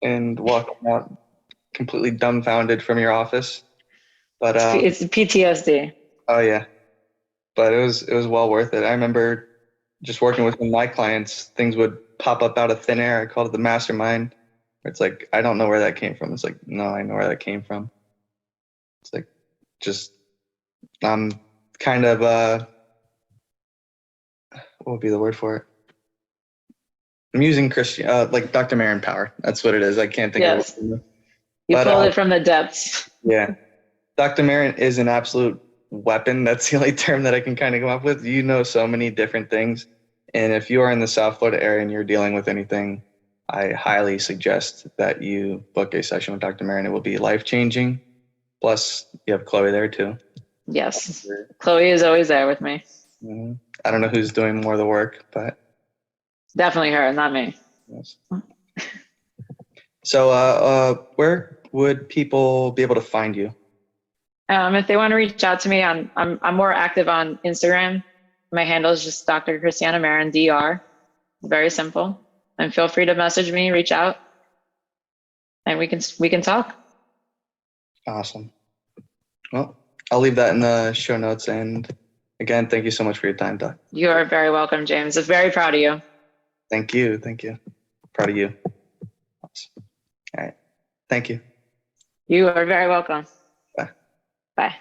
and walking out completely dumbfounded from your office. But it's PTSD. Oh yeah, but it was well worth it. I remember just working with my clients, things would pop up out of thin air. I called it the mastermind. It's like, I don't know where that came from. It's like, no, I know where that came from. It's like, just I'm kind of what would be the word for it? I'm using like Dr. Marron power. That's what it is. I can't think of it. You pulled it from the depths. Yeah. Dr. Marron is an absolute weapon. That's the only term that I can kind of come up with. You know so many different things. And if you are in the South Florida area and you're dealing with anything, I highly suggest that you book a session with Dr. Marron. It will be life-changing. Plus, you have Chloe there too. Yes. Chloe is always there with me. Mhm. I don't know who's doing more of the work, but Definitely her, not me. yes. So, where would people be able to find you? If they want to reach out to me, I'm more active on Instagram. My handle is just Dr. Christiana Marron, DR. Very simple. And feel free to message me, reach out, and we can talk. Awesome. Well, I'll leave that in the show notes. And again, thank you so much for your time, Doc. You are very welcome, James. I'm very proud of you. Thank you. Thank you. Proud of you. Awesome. All right. Thank you. You are very welcome. Bye. Bye.